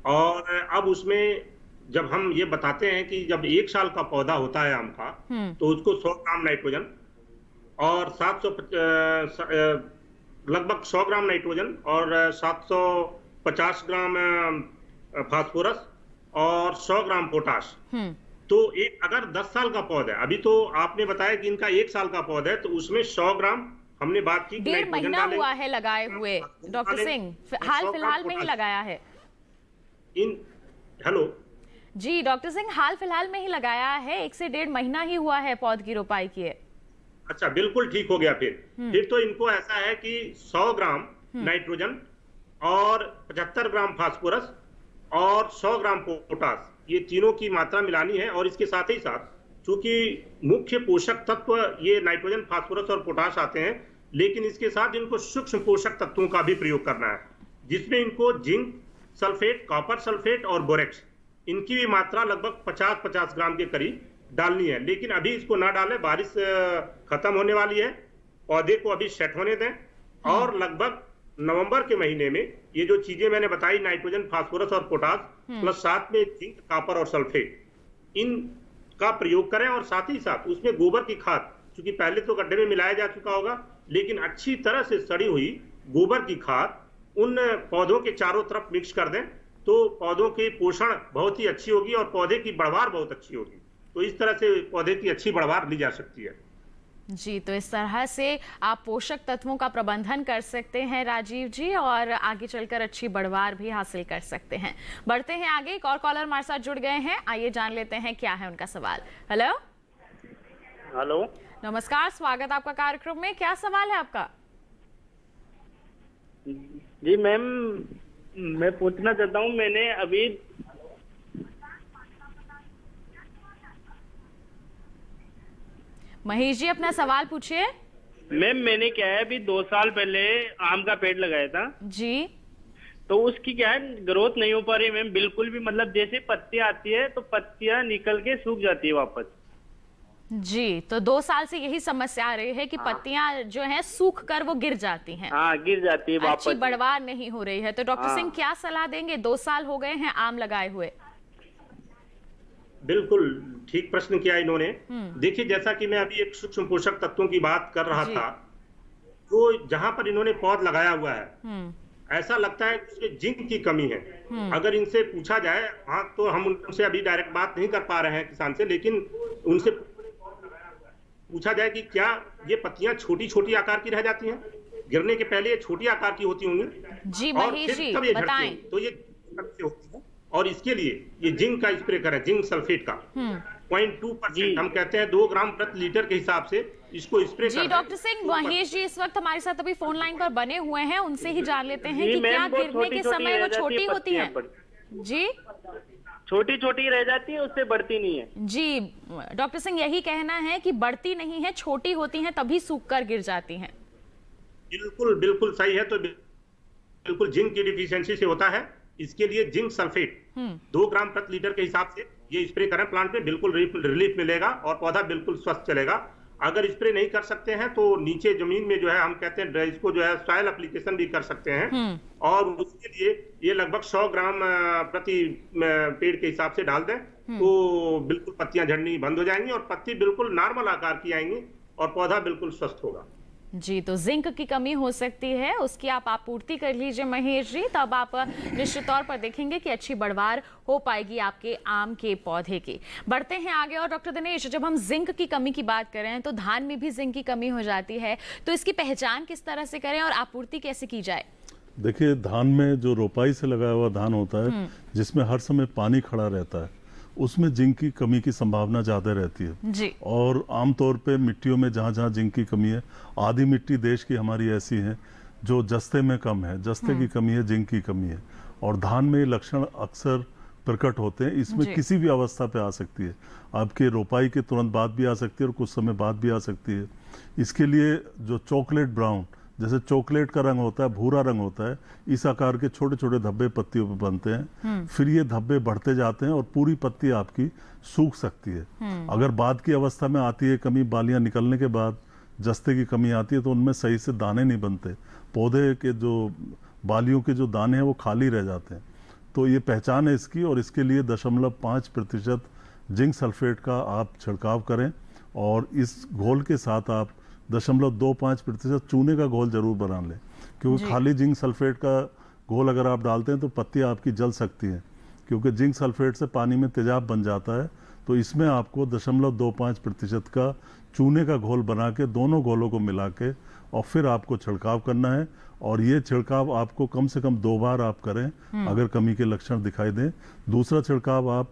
और अब उसमें जब हम ये बताते हैं कि जब 1 साल का पौधा होता है आम का तो उसको 100 ग्राम नाइट्रोजन और 700 लगभग 100 ग्राम नाइट्रोजन और 750 ग्राम फास्फोरस और 100 ग्राम पोटाश। तो एक अगर 10 साल का पौधा है, अभी तो आपने बताया कि इनका 1 साल का पौधा है, तो उसमें 100 ग्राम हमने बात की। 1.5 महीना हुआ है लगाए हुए डॉक्टर सिंह, हाल फिलहाल में ही लगाया है। हेलो जी डॉक्टर सिंह, हाल फिलहाल में ही लगाया है, 1 से 1.5 महीना ही हुआ है पौध की रोपाई किए। अच्छा, बिल्कुल ठीक हो गया। फिर तो इनको ऐसा है कि 100 ग्राम नाइट्रोजन और 75 ग्राम फास्फोरस और 100 ग्राम पोटाश, ये तीनों की मात्रा मिलानी है। और इसके साथ ही साथ चूंकि मुख्य पोषक तत्व ये नाइट्रोजन, फास्फोरस और पोटाश आते हैं, लेकिन इसके साथ इनको सूक्ष्म पोषक तत्वों का भी प्रयोग करना है, जिसमें इनको जिंक सल्फेट, कॉपर सल्फेट और बोरेक्स, इनकी भी मात्रा लगभग 50-50 ग्राम के करीब डालनी है। लेकिन अभी इसको ना डालें, बारिश खत्म होने वाली है, पौधे को अभी सेट होने दें और लगभग नवंबर के महीने में ये जो चीजें मैंने बताई, नाइट्रोजन, फास्फोरस और पोटाश प्लस साथ में जिंक, कॉपर और सल्फेट, इनका प्रयोग करें। और साथ ही साथ उसमें गोबर की खाद, क्योंकि पहले तो गड्ढे में मिलाया जा चुका होगा, लेकिन अच्छी तरह से सड़ी हुई गोबर की खाद उन पौधों के चारों तरफ मिक्स कर दें तो पौधों की पोषण बहुत ही अच्छी होगी और पौधे की बढ़वार बहुत अच्छी होगी। तो इस तरह से पौधे की अच्छी बढ़वार ली जा सकती है। जी, तो इस तरह से आप पोषक तत्वों का प्रबंधन कर सकते हैं राजीव जी, और आगे चलकर अच्छी बढ़वार भी हासिल कर सकते हैं। बढ़ते हैं आगे, एक और कॉलर हमारे साथ जुड़ गए हैं, आइए जान लेते हैं क्या है उनका सवाल। हेलो हेलो, नमस्कार, स्वागत आपका कार्यक्रम में। क्या सवाल है आपका? जी मैम, मैं पूछना चाहता हूँ, मैंने अभी महेश जी अपना सवाल पूछिए। मैम मैंने क्या है, अभी 2 साल पहले आम का पेड़ लगाया था जी, तो उसकी क्या है ग्रोथ नहीं हो पा रही मैम बिल्कुल भी। मतलब जैसे पत्तियां आती है तो पत्तियां निकल के सूख जाती है वापस। जी, तो 2 साल से यही समस्या आ रही है कि पत्तियां जो हैं सूख कर वो गिर जाती हैं। हाँ, गिर जाती है वापस, अच्छी बढ़वार नहीं हो रही है। तो डॉक्टर सिंह क्या सलाह देंगे? 2 साल हो गए हैं आम लगाए हुए। बिल्कुल ठीक प्रश्न किया इन्होंने। देखिए, जैसा कि मैं अभी एक सूक्ष्म पोषक तत्वों की बात कर रहा था, तो जहां पर इन्होंने पौध लगाया हुआ है ऐसा लगता है कि उसमें जिंक की कमी है। अगर इनसे पूछा जाए, हाँ, तो हम उनसे अभी डायरेक्ट बात नहीं कर पा रहे हैं किसान से, लेकिन उनसे पूछा जाए कि क्या ये पत्तियां छोटी छोटी आकार की रह जाती हैं? गिरने के पहले ये छोटी आकार की होती होंगी जी, और महेश फिर जी कब ये बताएं। झड़ती हैं? तो ये होती है, और इसके लिए ये जिंक का स्प्रे करें, जिंक सल्फेट का 0.2%, हम कहते हैं 2 ग्राम प्रति लीटर के हिसाब से इसको स्प्रे जी। डॉक्टर सिंह, महेश जी इस वक्त हमारे साथ अभी फोन लाइन पर बने हुए हैं, उनसे ही जान लेते हैं कि क्या गिरने के समय वो छोटी होती है? जी, छोटी छोटी रह जाती है, उससे बढ़ती नहीं है। जी, डॉक्टर सिंह यही कहना है कि बढ़ती नहीं है, छोटी होती हैं तभी सूख कर गिर जाती हैं। बिल्कुल बिल्कुल सही है। तो बिल्कुल जिंक की डिफिशियंसी से होता है। इसके लिए जिंक सल्फेट 2 ग्राम प्रति लीटर के हिसाब से ये स्प्रे करें प्लांट में, बिल्कुल रिलीफ मिलेगा और पौधा बिल्कुल स्वस्थ चलेगा। अगर स्प्रे नहीं कर सकते हैं तो नीचे जमीन में जो है, हम कहते हैं इसको जो है सॉइल एप्लीकेशन भी कर सकते हैं, और उसके लिए ये लगभग 100 ग्राम प्रति पेड़ के हिसाब से डाल दें तो बिल्कुल पत्तियां झड़नी बंद हो जाएंगी और पत्ती बिल्कुल नॉर्मल आकार की आएंगी और पौधा बिल्कुल स्वस्थ होगा। जी, तो जिंक की कमी हो सकती है, उसकी आप आपूर्ति कर लीजिए महेश जी, तब आप निश्चित तौर पर देखेंगे कि अच्छी बढ़वार हो पाएगी आपके आम के पौधे की। बढ़ते हैं आगे। और डॉक्टर दिनेश, जब हम जिंक की कमी की बात करें तो धान में भी जिंक की कमी हो जाती है, तो इसकी पहचान किस तरह से करें और आपूर्ति कैसे की जाए? देखिए, धान में जो रोपाई से लगाया हुआ धान होता है जिसमें हर समय पानी खड़ा रहता है, उसमें जिंक की कमी की संभावना ज़्यादा रहती है जी। और आमतौर पे मिट्टियों में जहाँ जहाँ जिंक की कमी है, आधी मिट्टी देश की हमारी ऐसी है जो जस्ते में कम है, जस्ते की कमी है, जिंक की कमी है, और धान में ये लक्षण अक्सर प्रकट होते हैं। इसमें किसी भी अवस्था पे आ सकती है, आपके रोपाई के तुरंत बाद भी आ सकती है और कुछ समय बाद भी आ सकती है। इसके लिए जो चॉकलेट ब्राउन, जैसे चॉकलेट का रंग होता है, भूरा रंग होता है, इस आकार के छोटे छोटे धब्बे पत्तियों पे बनते हैं। फिर ये धब्बे बढ़ते जाते हैं और पूरी पत्ती आपकी सूख सकती है। अगर बाद की अवस्था में आती है कमी, बालियां निकलने के बाद जस्ते की कमी आती है, तो उनमें सही से दाने नहीं बनते, पौधे के जो बालियों के जो दाने हैं वो खाली रह जाते हैं। तो ये पहचान है इसकी, और इसके लिए 0.5% जिंक सल्फेट का आप छिड़काव करें, और इस घोल के साथ आप 0.25% चूने का घोल जरूर बना लें, क्योंकि खाली जिंक सल्फेट का घोल अगर आप डालते हैं तो पत्तियां आपकी जल सकती हैं, क्योंकि जिंक सल्फेट से पानी में तेजाब बन जाता है। तो इसमें आपको 0.25% का चूने का घोल बना के दोनों घोलों को मिला के और फिर आपको छिड़काव करना है, और ये छिड़काव आपको कम से कम 2 बार आप करें अगर कमी के लक्षण दिखाई दें। दूसरा छिड़काव आप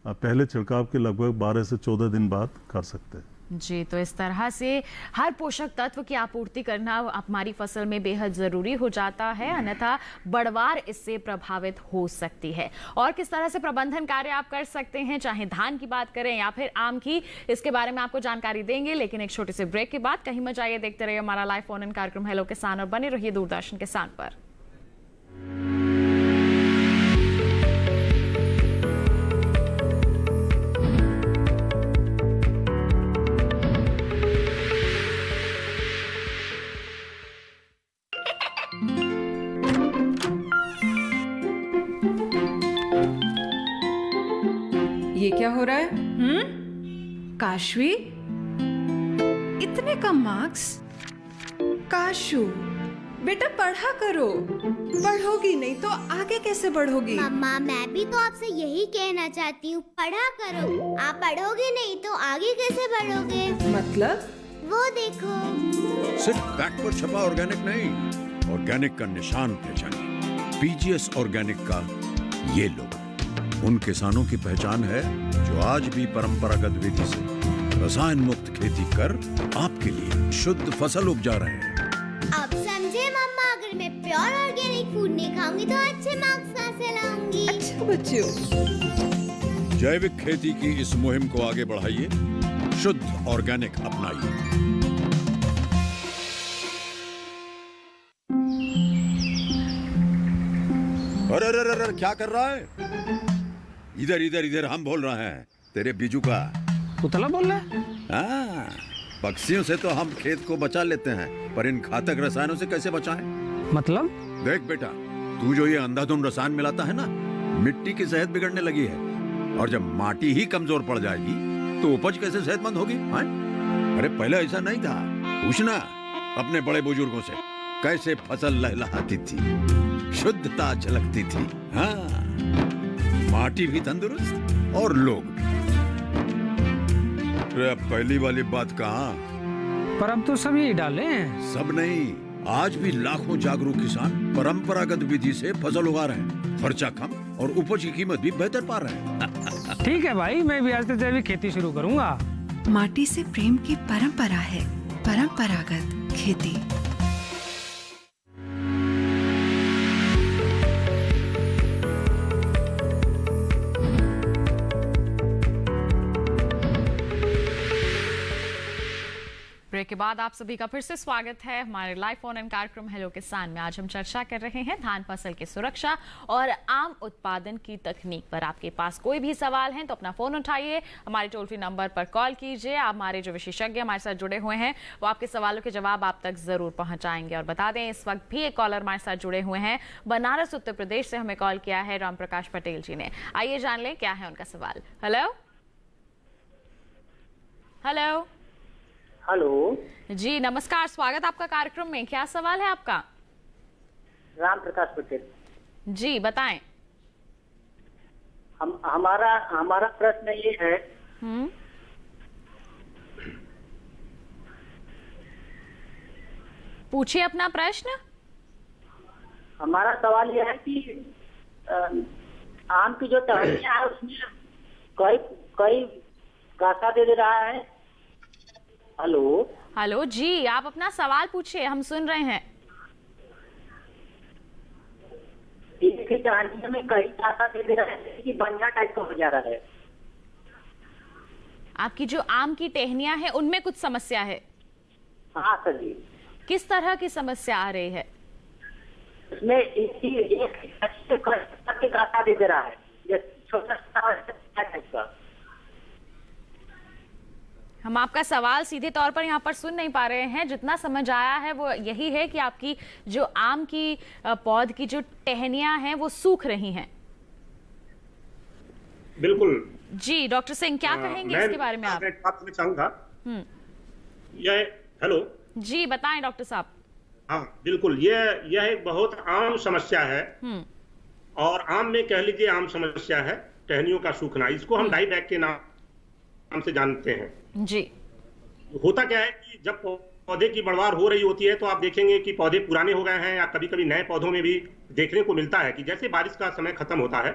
पहले छिड़काव के लगभग 12 से 14 दिन बाद कर सकते हैं। जी, तो इस तरह से हर पोषक तत्व की आपूर्ति करना हमारी फसल में बेहद जरूरी हो जाता है, अन्यथा बढ़वार इससे प्रभावित हो सकती है। और किस तरह से प्रबंधन कार्य आप कर सकते हैं, चाहे धान की बात करें या फिर आम की, इसके बारे में आपको जानकारी देंगे, लेकिन एक छोटे से ब्रेक के बाद। कहीं मत जाइए, देखते रहिए हमारा लाइव फोन इन कार्यक्रम हेलो किसान, और बने रहिए दूरदर्शन किसान पर। ये क्या हो रहा है? काशवी, इतने कम मार्क्स? काशू बेटा पढ़ा करो। बढ़ोगी नहीं तो आगे कैसे बढ़ोगी? मम्मा मैं भी तो आपसे यही कहना चाहती हूँ, पढ़ा करो। आप पढ़ोगे नहीं तो आगे कैसे बढ़ोगे? मतलब? वो देखो। सिर्फ बैक पर छपा ऑर्गेनिक नहीं, ऑर्गेनिक का निशान पहचानिए। पीजीएस ऑर्गेनिक का ये लोगो उन किसानों की पहचान है जो आज भी परंपरागत विधि से रसायन मुक्त खेती कर आपके लिए शुद्ध फसल उपजा रहे हैं। अब समझे मम्मा, अगर मैं प्योर ऑर्गेनिक फूड नहीं खाऊंगी तो अच्छे मार्क्स कहाँ से लाऊंगी? अच्छा बच्चों। जैविक खेती की इस मुहिम को आगे बढ़ाइए, शुद्ध ऑर्गेनिक अपनाइए। अरे अरे अरे क्या कर रहा है? इधर इधर इधर, हम बोल रहे हैं तेरे बीजू का। पुतला बोल रहा है? हाँ, पक्षियों से तो हम खेत को बचा लेते हैं, पर इन घातक रसायनों से कैसे बचाएं? मतलब? देख बेटा, तू जो ये अंधाधुंध रसायन मिलाता है ना, मिट्टी की सेहत बिगड़ने लगी है। और जब माटी ही कमजोर पड़ जाएगी तो उपज कैसे सेहतमंद होगी? अरे पहले ऐसा नहीं था। पूछना अपने बड़े बुजुर्गों से, कैसे फसल लहलहाती थी, शुद्धता झलकती थी। हाँ, माटी भी तंदुरुस्त और लोग भी। पहली वाली बात कहाँ? पर अब तो सब यही डाले हैं। सब नहीं, आज भी लाखों जागरूक किसान परंपरागत विधि से फसल उगा रहे हैं। खर्चा कम और उपज की कीमत भी बेहतर पा रहे हैं। ठीक है भाई, मैं भी आज से जैविक खेती शुरू करूंगा। माटी से प्रेम की परंपरा है परंपरागत खेती। ब्रेक के बाद आप सभी का फिर से स्वागत है हमारे लाइव फोन इन कार्यक्रम हेलो किसान में। आज हम चर्चा कर रहे हैं धान फसल की सुरक्षा और आम उत्पादन की तकनीक पर। आपके पास कोई भी सवाल है तो अपना फोन उठाइए, हमारे टोल फ्री नंबर पर कॉल कीजिए। हमारे जो विशेषज्ञ हमारे साथ जुड़े हुए हैं वो आपके सवालों के जवाब आप तक जरूर पहुंचाएंगे। और बता दें, इस वक्त भी एक कॉलर हमारे साथ जुड़े हुए हैं, बनारस उत्तर प्रदेश से हमें कॉल किया है राम प्रकाश पटेल जी ने। आइए जान लें क्या है उनका सवाल। हेलो हेलो हेलो जी नमस्कार, स्वागत आपका कार्यक्रम में। क्या सवाल है आपका? राम प्रकाश पटेल जी बताएं। हमारा प्रश्न ये है, पूछिए अपना प्रश्न। हमारा सवाल यह है कि आम की जो टहनियाँ है उसमें कई गासा दे रहा है। हेलो हेलो जी, आप अपना सवाल पूछिए, हम सुन रहे हैं। एक ही टहनियों में कई गासा दे रहा है कि बंजा टाइप का हो जा रहा है। आपकी जो आम की टहनियां हैं उनमें कुछ समस्या है? हाँ सर जी। किस तरह की समस्या आ रही है? उसमें एक गासा दे रहा है, छोटा टाइप का। हम आपका सवाल सीधे तौर पर यहाँ पर सुन नहीं पा रहे हैं। जितना समझ आया है वो यही है कि आपकी जो आम की पौध की जो टहनियां हैं वो सूख रही हैं। बिल्कुल जी। डॉक्टर सिंह क्या कहेंगे इसके बारे में? आप बात करना चाहूंगा। हेलो जी बताएं डॉक्टर साहब। हाँ बिल्कुल, यह एक बहुत आम समस्या है और आम में कह लीजिए आम समस्या है टहनियों का सूखना। इसको हम डाई बैक के नाम से जानते हैं जी। होता क्या है कि जब पौधे की बढ़वार हो रही होती है तो आप देखेंगे कि पौधे पुराने हो गए हैं, या कभी कभी नए पौधों में भी देखने को मिलता है कि जैसे बारिश का समय खत्म होता है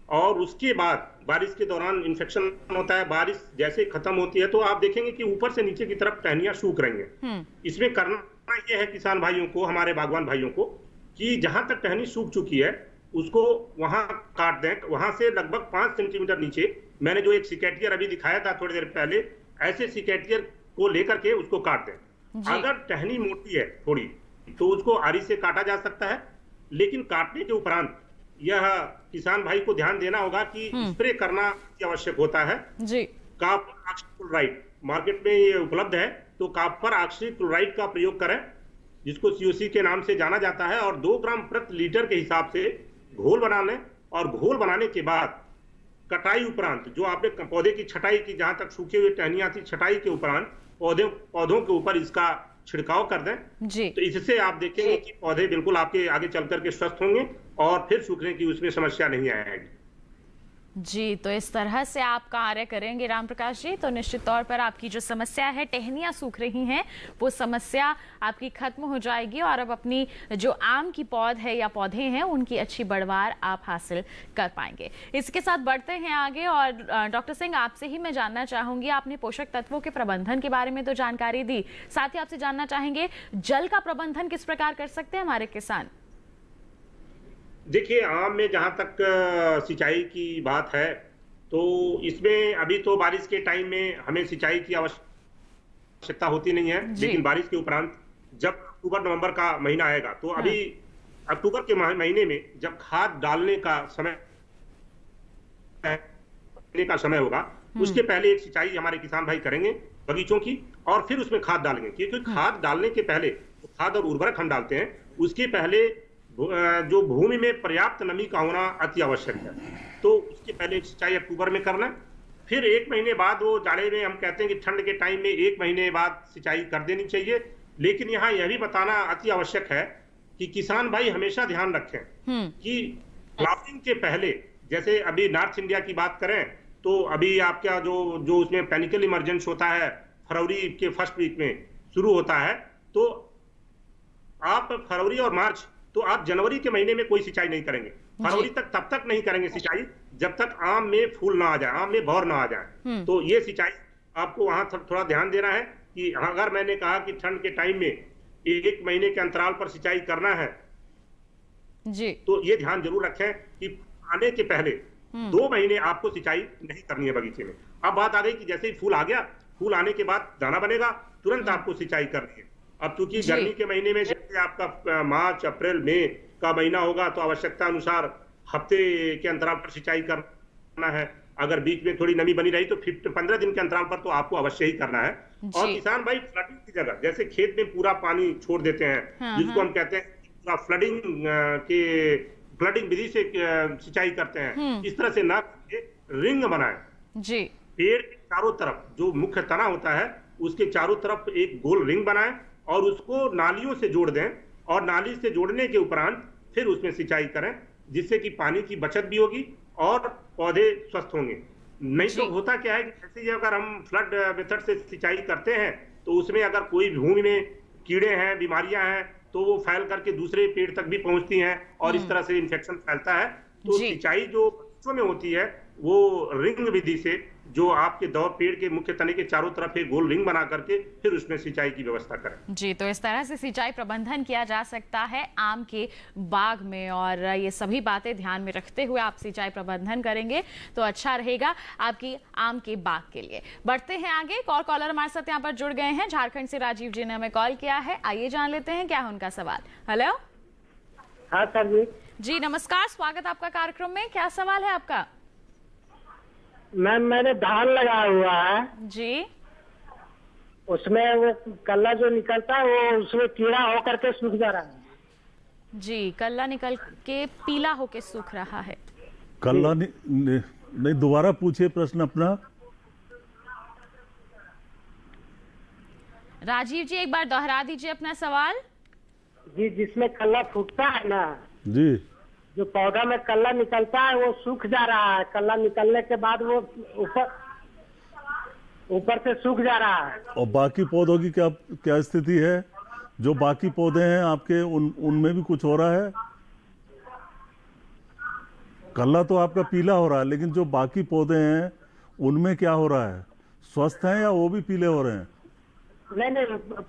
और उसके बाद बारिश के दौरान इन्फेक्शन होता है, बारिश जैसे खत्म होती है तो आप देखेंगे कि ऊपर से नीचे की तरफ टहनियां सूख रही हैं। इसमें करना यह है किसान भाइयों को, हमारे बागवान भाइयों को, कि जहां तक टहनी सूख चुकी है उसको वहां काट दें। वहां से लगभग 5 सेंटीमीटर नीचे, मैंने जो एक सिकेटियर अभी दिखाया था थोड़ी देर पहले, ऐसे सिकेटियर को लेकर के उसको काट दें। अगर टहनी मोटी है थोड़ी तो उसको आरी से काटा जा सकता है, लेकिन काटने के उपरांत यह किसान भाई को ध्यान देना होगा कि स्प्रे करना आवश्यक होता है जी। कॉपर ऑक्सीक्लोराइड मार्केट में ये उपलब्ध है, तो कॉपर ऑक्सीक्लोराइड का प्रयोग करें, जिसको COC के नाम से जाना जाता है, और 2 ग्राम प्रति लीटर के हिसाब से घोल बना लें। और घोल बनाने के बाद कटाई उपरांत, जो आपने पौधे की छटाई की, जहां तक सूखे हुए टहनियां थी, छटाई के उपरांत पौधों के ऊपर इसका छिड़काव कर दें जी। तो इससे आप देखेंगे कि पौधे बिल्कुल आपके आगे चल करके स्वस्थ होंगे और फिर सूखने की उसमें समस्या नहीं आएगी। जी, तो इस तरह से आप कार्य करेंगे राम प्रकाश जी, तो निश्चित तौर पर आपकी जो समस्या है, टहनियां सूख रही हैं, वो समस्या आपकी खत्म हो जाएगी और अब अपनी जो आम की पौध है या पौधे हैं उनकी अच्छी बढ़वार आप हासिल कर पाएंगे। इसके साथ बढ़ते हैं आगे और डॉक्टर सिंह आपसे ही मैं जानना चाहूंगी, आपने पोषक तत्वों के प्रबंधन के बारे में तो जानकारी दी, साथ ही आपसे जानना चाहेंगे जल का प्रबंधन किस प्रकार कर सकते हैं हमारे किसान? देखिए, आम में जहां तक सिंचाई की बात है तो इसमें अभी तो बारिश के टाइम में हमें सिंचाई की आवश्यकता होती नहीं है, लेकिन बारिश के उपरांत जब अक्टूबर नवंबर का महीना आएगा तो अभी अक्टूबर के महीने में जब खाद डालने का समय होगा, उसके पहले एक सिंचाई हमारे किसान भाई करेंगे बगीचों की और फिर उसमें खाद डालेंगे, क्योंकि खाद डालने के पहले खाद और उर्वरक हम डालते हैं, उसके पहले जो भूमि में पर्याप्त नमी का होना अति आवश्यक है। तो उसके पहले सिंचाई अक्टूबर में करना, फिर 1 महीने बाद, वो जाड़े में हम कहते हैं कि ठंड के टाइम में 1 महीने बाद सिंचाई कर देनी चाहिए। लेकिन यहाँ यह भी बताना अति आवश्यक है कि किसान भाई हमेशा ध्यान रखें कि फ्लावरिंग के पहले, जैसे अभी नॉर्थ इंडिया की बात करें तो अभी आपका जो उसमें पेनिकल इमर्जेंस होता है फरवरी के फर्स्ट वीक में शुरू होता है, तो आप फरवरी और मार्च, तो आप जनवरी के महीने में कोई सिंचाई नहीं करेंगे, फरवरी तक तब तक नहीं करेंगे सिंचाई जब तक आम में फूल ना आ जाए, आम में बौर ना आ जाए। तो ये सिंचाई आपको वहां थोड़ा ध्यान देना है कि अगर मैंने कहा कि ठंड के टाइम में 1 महीने के अंतराल पर सिंचाई करना है जी, तो ये ध्यान जरूर रखें कि आने के पहले 2 महीने आपको सिंचाई नहीं करनी है बगीचे में। अब बात आ गई कि जैसे ही फूल आ गया, फूल आने के बाद दाना बनेगा, तुरंत आपको सिंचाई करनी है। अब चूंकि गर्मी के महीने में जैसे आपका मार्च अप्रैल मई का महीना होगा तो आवश्यकता अनुसार हफ्ते के अंतराल पर सिंचाई करना है। अगर बीच में थोड़ी नमी बनी रही तो 15 दिन के अंतराल पर तो आपको अवश्य ही करना है। और किसान भाई फ्लडिंग की जगह, जैसे खेत में पूरा पानी छोड़ देते हैं, जिसको हम कहते हैं पूरा फ्लडिंग विधि से सिंचाई करते हैं, इस तरह से ना रिंग बनाए जी, पेड़ के चारों तरफ जो मुख्य तना होता है उसके चारों तरफ एक गोल रिंग बनाए और उसको नालियों से जोड़ दें, और नाली से जोड़ने के उपरांत फिर उसमें सिंचाई करें, जिससे कि पानी की बचत भी होगी और पौधे स्वस्थ होंगे। नहीं तो होता क्या है कि जैसे ही अगर हम फ्लड मेथड से सिंचाई करते हैं तो उसमें अगर कोई भूमि में कीड़े हैं, बीमारियां हैं, तो वो फैल करके दूसरे पेड़ तक भी पहुंचती हैं और इस तरह से इन्फेक्शन फैलता है। तो सिंचाई जो बगीचों में होती है वो रिंग विधि से, जो आपके पेड़ के मुख्य तने के चारों तरफ एक गोल रिंग बना करके फिर उसमें सिंचाई की व्यवस्था करें जी। तो इस तरह से सिंचाई प्रबंधन किया जा सकता है आम के बाग में, और ये सभी बातें ध्यान में रखते हुए आप सिंचाई प्रबंधन करेंगे तो अच्छा रहेगा आपकी आम के बाग के लिए। बढ़ते हैं आगे, एक और कॉलर हमारे साथ यहाँ पर जुड़ गए हैं, झारखंड से राजीव जी ने हमें कॉल किया है, आइए जान लेते हैं क्या है उनका सवाल। हेलो, हाँ सर जी नमस्कार, स्वागत आपका कार्यक्रम में, क्या सवाल है आपका? मैम मैंने धान लगाया हुआ है जी, उसमें वो कल्ला जो निकलता है वो उसमें कीड़ा होकर के सूख जा रहा है जी, कल्ला निकल के पीला होके सूख रहा है। कल्ला नहीं, दोबारा पूछिए प्रश्न अपना। राजीव जी एक बार दोहरा दीजिए अपना सवाल। जी, जिसमें कल्ला फूटता है ना जी, जो पौधा में कल्ला निकलता है वो सूख जा रहा है, कल्ला निकलने के बाद वो ऊपर से सूख जा रहा है। और बाकी पौधों की क्या स्थिति है? जो बाकी पौधे हैं आपके उनमें भी कुछ हो रहा है? कल्ला तो आपका पीला हो रहा है, लेकिन जो बाकी पौधे हैं उनमें क्या हो रहा है? स्वस्थ हैं या वो भी पीले हो रहे हैं? नहीं,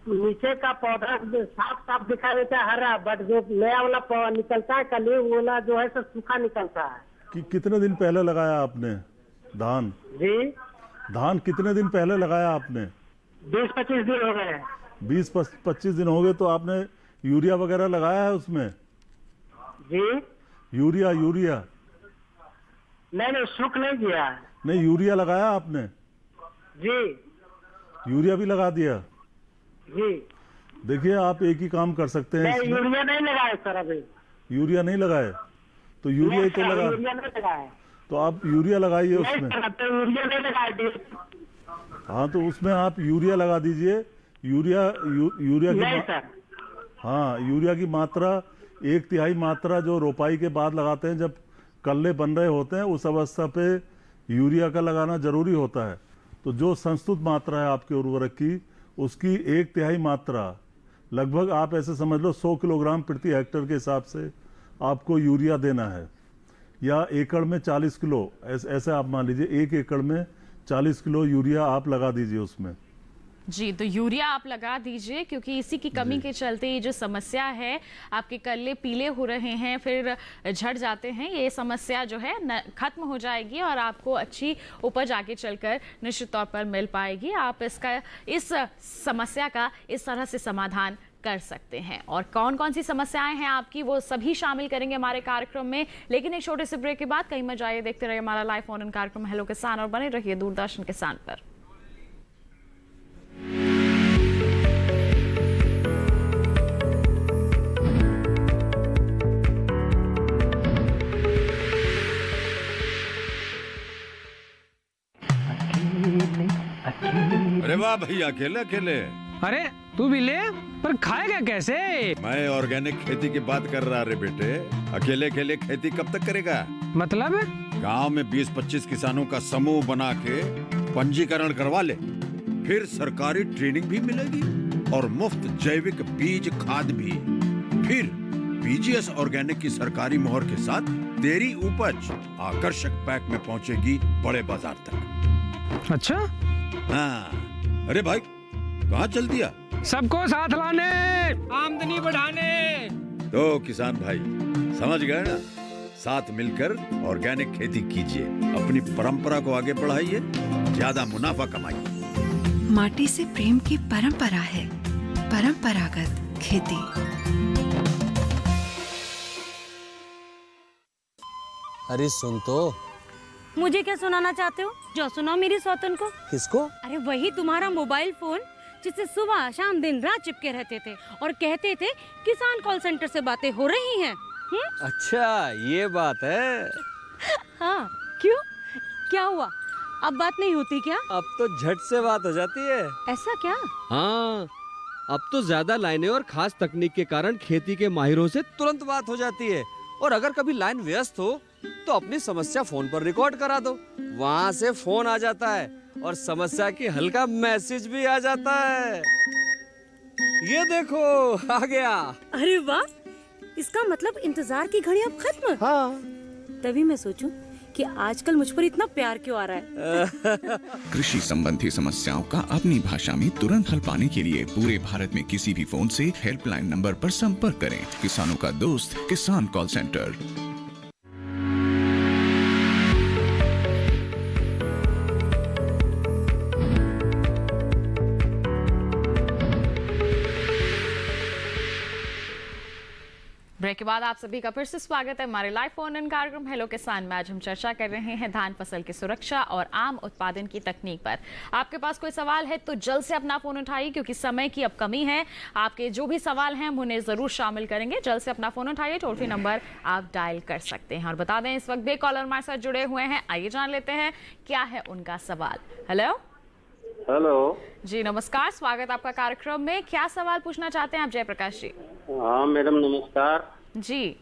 नीचे का पौधा साफ दिखाई देता है हरा, बट जो नया वाला निकलता है कली वाला जो है सूखा निकलता है। कितने दिन पहले लगाया आपने धान? जी, धान कितने दिन पहले लगाया आपने? 20-25 दिन हो गए। 20-25 दिन हो गए, तो आपने यूरिया वगैरह लगाया है उसमें? जी, यूरिया नहीं सूख नहीं गया। नहीं, यूरिया लगाया आपने? जी, यूरिया भी लगा दिया जी। देखिए, आप एक ही काम कर सकते हैं। यूरिया नहीं लगाया सर, अभी यूरिया नहीं लगाए तो यूरिया ही तो यूरिया नहीं लगाया, तो आप यूरिया लगाइए उसमें। यूरिया नहीं लगाया। हाँ, तो उसमें आप यूरिया लगा दीजिए। यूरिया की नहीं सर। हाँ, यूरिया की मात्रा 1/3 मात्रा जो रोपाई के बाद लगाते हैं, जब कल्ले बन रहे होते हैं, उस अवस्था पे यूरिया का लगाना जरूरी होता है। तो जो संस्तुत मात्रा है आपके उर्वरक की, उसकी 1/3 मात्रा, लगभग आप ऐसे समझ लो 100 किलोग्राम प्रति हेक्टेयर के हिसाब से आपको यूरिया देना है, या एकड़ में 40 किलो, ऐसे आप मान लीजिए 1 एकड़ में 40 किलो यूरिया आप लगा दीजिए उसमें। जी, तो यूरिया आप लगा दीजिए, क्योंकि इसी की कमी के चलते ये जो समस्या है, आपके कल्ले पीले हो रहे हैं, फिर झड़ जाते हैं, ये समस्या जो है खत्म हो जाएगी और आपको अच्छी उपज आगे चलकर निश्चित तौर पर मिल पाएगी। आप इस समस्या का इस तरह से समाधान कर सकते हैं। और कौन कौन सी समस्याएं हैं आपकी, वो सभी शामिल करेंगे हमारे कार्यक्रम में, लेकिन एक छोटे से ब्रेक के बाद कहीं मत जाइए, देखते रहिए हमारा लाइव फोन इन कार्यक्रम हेलो किसान और बने रहिए दूरदर्शन किसान पर। अरे वाह भैया, अकेले अकेले। अरे तू भी ले, पर खाएगा कैसे? मैं ऑर्गेनिक खेती की बात कर रहा रे बेटे। अकेले अकेले खेती कब तक करेगा? मतलब गांव में 20-25 किसानों का समूह बना के पंजीकरण करवा ले, फिर सरकारी ट्रेनिंग भी मिलेगी और मुफ्त जैविक बीज खाद भी। फिर पीजीएस ऑर्गेनिक की सरकारी मोहर के साथ तेरी उपज आकर्षक पैक में पहुंचेगी बड़े बाजार तक। अच्छा? हाँ। अरे भाई, कहाँ चल दिया? सबको साथ लाने, आमदनी बढ़ाने। तो किसान भाई समझ गए ना? साथ मिलकर ऑर्गेनिक खेती कीजिए, अपनी परंपरा को आगे बढ़ाइए, ज्यादा मुनाफा कमाइए। माटी से प्रेम की परंपरा है, परंपरागत खेती। अरे सुन तो। मुझे क्या सुनाना चाहते हो? जो सुनाओ मेरी सौतन को। किसको? अरे वही तुम्हारा मोबाइल फोन, जिससे सुबह शाम दिन रात चिपके रहते थे और कहते थे किसान कॉल सेंटर से बातें हो रही हैं। अच्छा, ये बात है। हाँ, क्यों? क्या हुआ? अब बात नहीं होती क्या? अब तो झट से बात हो जाती है। ऐसा क्या? हाँ, अब तो ज्यादा लाइनें और खास तकनीक के कारण खेती के माहिरों से तुरंत बात हो जाती है। और अगर कभी लाइन व्यस्त हो तो अपनी समस्या फोन पर रिकॉर्ड करा दो, वहाँ से फोन आ जाता है और समस्या की हल का मैसेज भी आ जाता है। ये देखो, आ गया। अरे वाह, इसका मतलब इंतजार की घड़ी अब खत्म। हाँ। तभी मैं सोचूं कि आजकल मुझ पर इतना प्यार क्यों आ रहा है। कृषि संबंधी समस्याओं का अपनी भाषा में तुरंत हल पाने के लिए पूरे भारत में किसी भी फोन से हेल्पलाइन नंबर पर संपर्क करें। किसानों का दोस्त किसान कॉल सेंटर। ब्रेक के बाद आप सभी का फिर से स्वागत है हमारे लाइव फोन इन कार्यक्रम हेलो किसान में। आज हम चर्चा कर रहे हैं धान फसल की सुरक्षा और आम उत्पादन की तकनीक पर। आपके पास कोई सवाल है तो जल्द से अपना फोन उठाइए, क्योंकि समय की अब कमी है। आपके जो भी सवाल हैं हम उन्हें जरूर शामिल करेंगे। जल्द से अपना फोन उठाइए, टोल फ्री नंबर आप डायल कर सकते हैं। और बता दें इस वक्त भी कॉलर हमारे साथ जुड़े हुए हैं, आइए जान लेते हैं क्या है उनका सवाल। हेलो हेलो जी, नमस्कार, स्वागत आपका कार्यक्रम में। क्या सवाल पूछना चाहते हैं आप जयप्रकाश जी? हाँ मैडम नमस्कार जी।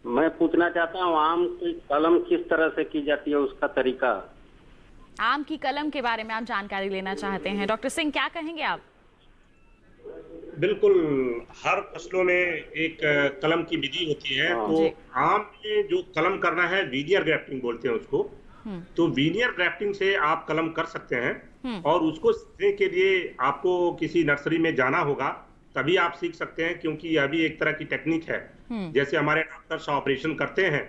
मैं पूछना चाहता हूँ आम की कलम किस तरह से की जाती है, उसका तरीका। आम की कलम के बारे में आप जानकारी लेना चाहते हैं, डॉक्टर सिंह क्या कहेंगे आप? बिल्कुल, हर फसलों में एक कलम की विधि होती है। तो आम में जो कलम करना है वीनियर ग्राफ्टिंग बोलते हैं उसको। तो वीनियर ग्राफ्टिंग से आप कलम कर सकते हैं और उसको सीखने के लिए आपको किसी नर्सरी में जाना होगा, तभी आप सीख सकते हैं, क्योंकि यह भी एक तरह की टेक्निक है। जैसे हमारे डॉक्टर्स ऑपरेशन करते हैं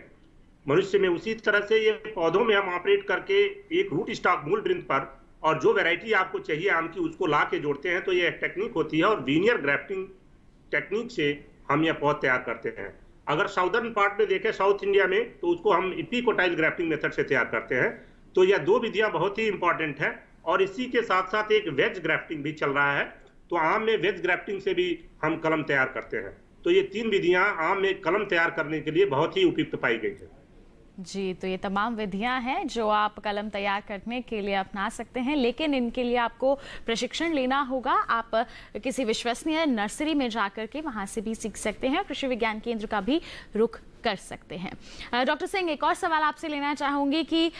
मनुष्य में, उसी तरह से ये पौधों में हम ऑपरेट करके एक रूट स्टॉक मूल वृंत पर और जो वैरायटी आपको चाहिए आम की उसको ला के जोड़ते हैं। तो ये एक टेक्निक होती है और वीनियर ग्राफ्टिंग टेक्निक से हम यह पौध तैयार करते हैं। अगर साउदर्न पार्ट में देखें, साउथ इंडिया में, तो उसको हम इपिकोटाइल ग्राफ्टिंग मेथड से तैयार करते हैं। तो यह दो विधियां बहुत ही इंपॉर्टेंट है। और इसी के साथ साथ एक वेज ग्राफ्टिंग भी चल रहा है। तो आम में वेज ग्राफ्टिंग से भी हम कलम तैयार करते हैं। तो ये तीन विधियां आम में कलम तैयार करने के लिए बहुत ही उपयुक्त पाई गई है। जी, तो ये तमाम विधियां हैं जो आप कलम तैयार करने के लिए अपना सकते हैं, लेकिन इनके लिए आपको प्रशिक्षण लेना होगा। आप किसी विश्वसनीय नर्सरी में जाकर के वहां से भी सीख सकते हैं, कृषि विज्ञान केंद्र का भी रुख कर सकते हैं। डॉक्टर सिंह, एक और सवाल आपसे लेना चाहूंगी कि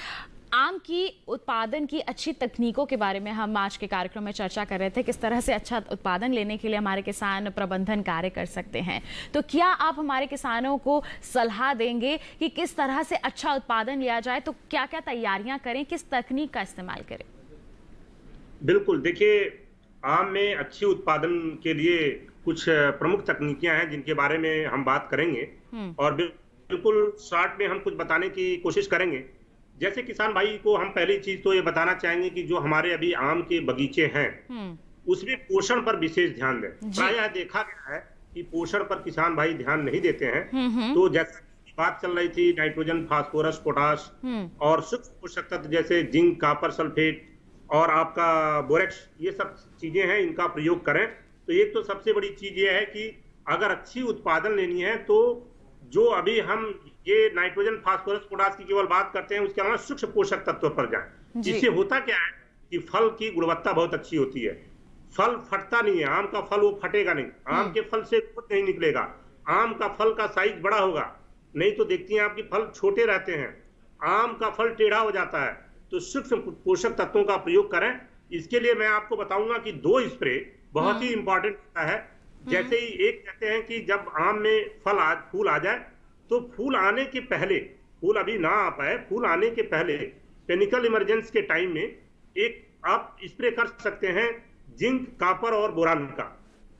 आम की उत्पादन की अच्छी तकनीकों के बारे में हम आज के कार्यक्रम में चर्चा कर रहे थे, किस तरह से अच्छा उत्पादन लेने के लिए हमारे किसान प्रबंधन कार्य कर सकते हैं। तो क्या आप हमारे किसानों को सलाह देंगे कि किस तरह से अच्छा उत्पादन लिया जाए, तो क्या क्या तैयारियां करें, किस तकनीक का इस्तेमाल करें? बिल्कुल, देखिए, आम में अच्छी उत्पादन के लिए कुछ प्रमुख तकनीकियां हैं जिनके बारे में हम बात करेंगे और बिल्कुल शॉर्ट में हम कुछ बताने की कोशिश करेंगे। जैसे किसान भाई को हम पहली चीज तो ये बताना चाहेंगे कि जो हमारे अभी आम के बगीचे हैं उसमें पोषण पर विशेष ध्यान दें। प्रायः देखा गया है कि पोषण पर किसान भाई ध्यान नहीं देते हैं। तो जैसे बात चल रही थी नाइट्रोजन, फास्फोरस, पोटाश और सूक्ष्म पोषक तत्व जैसे जिंक, कॉपर सल्फेट और आपका बोरेक्स, ये सब चीजें हैं, इनका प्रयोग करें। तो एक तो सबसे बड़ी चीज ये है कि अगर अच्छी उत्पादन लेनी है तो जो अभी हम ये नाइट्रोजन, फास्फोरस, पोटाश की केवल बात करते हैं, उसके अलावा सूक्ष्म पोषक तत्व पर जाएं। इससे होता क्या है कि फल की गुणवत्ता बहुत अच्छी होती है, फल फटता नहीं है, आम का फल वो फटेगा नहीं, आम के फल से खुद नहीं निकलेगा, आम का फल का साइज बड़ा होगा। नहीं तो देखती हैं आपकी फल छोटे रहते हैं, आम का फल टेढ़ा हो जाता है। तो सूक्ष्म पोषक तत्वों का प्रयोग करें। इसके लिए मैं आपको बताऊंगा कि 2 स्प्रे बहुत ही इंपॉर्टेंट होता है। जैसे ही एक कहते हैं कि जब आम में फूल आ जाए, तो फूल आने के पहले, फूल अभी ना आ पाए, फूल आने के पहले पेनिकल इमरजेंस के टाइम में एक आप स्प्रे कर सकते हैं जिंक, कॉपर और बोरान का।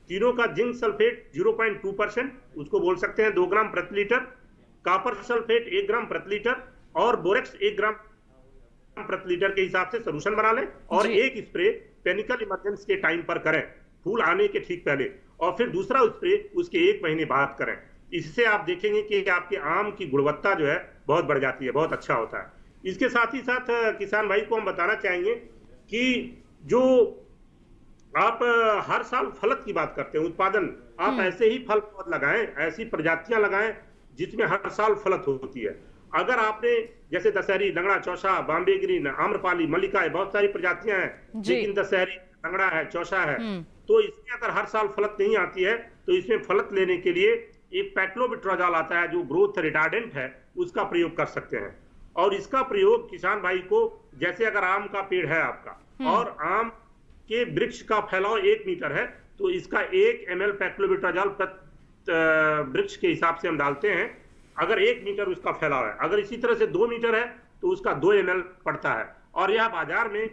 तीनों का जिंक सल्फेट 0.2%, उसको बोल सकते हैं 2 ग्राम प्रति लीटर, कॉपर सल्फेट 1 ग्राम प्रति लीटर और बोरेक्स 1 ग्राम प्रति लीटर के हिसाब से सोल्यूशन बना लें और एक स्प्रे पेनिकल इमरजेंस के टाइम पर करें, फूल आने के ठीक पहले, और फिर दूसरा स्प्रे उसके 1 महीने बाद करें। इससे आप देखेंगे कि आपके आम की गुणवत्ता जो है बहुत बढ़ जाती है, बहुत अच्छा होता है। इसके साथ ही साथ किसान भाई को हम बताना चाहेंगे कि जो आप हर साल फलत की बात करते हैं, उत्पादन, आप ऐसे ही फल पौध लगाएं, ऐसी प्रजातियां लगाएं जिसमें हर साल फलत होती है। अगर आपने जैसे दशहरी, लंगड़ा, चौसा, बॉम्बे ग्रीन, आम्रपाली, मल्लिका, बहुत सारी प्रजातियां हैं, लेकिन दशहरी, लंगड़ा है, चौसा है, तो इसमें अगर हर साल फलत नहीं आती है तो इसमें फलत लेने के लिए एक पैक्लोबिट्राजोल आता है जो ग्रोथ रिटार्डेंट है, उसका प्रयोग कर सकते हैं। और इसका प्रयोग किसान भाई को, जैसे अगर आम का पेड़ है आपका और आम के वृक्ष का फैलाव 1 मीटर है, तो इसका 1 ml पैक्लोबिट्राजोल वृक्ष के हिसाब से हम डालते हैं। अगर 1 मीटर उसका फैलाव है, अगर इसी तरह से 2 मीटर है तो उसका 2 ml पड़ता है। और यह बाजार में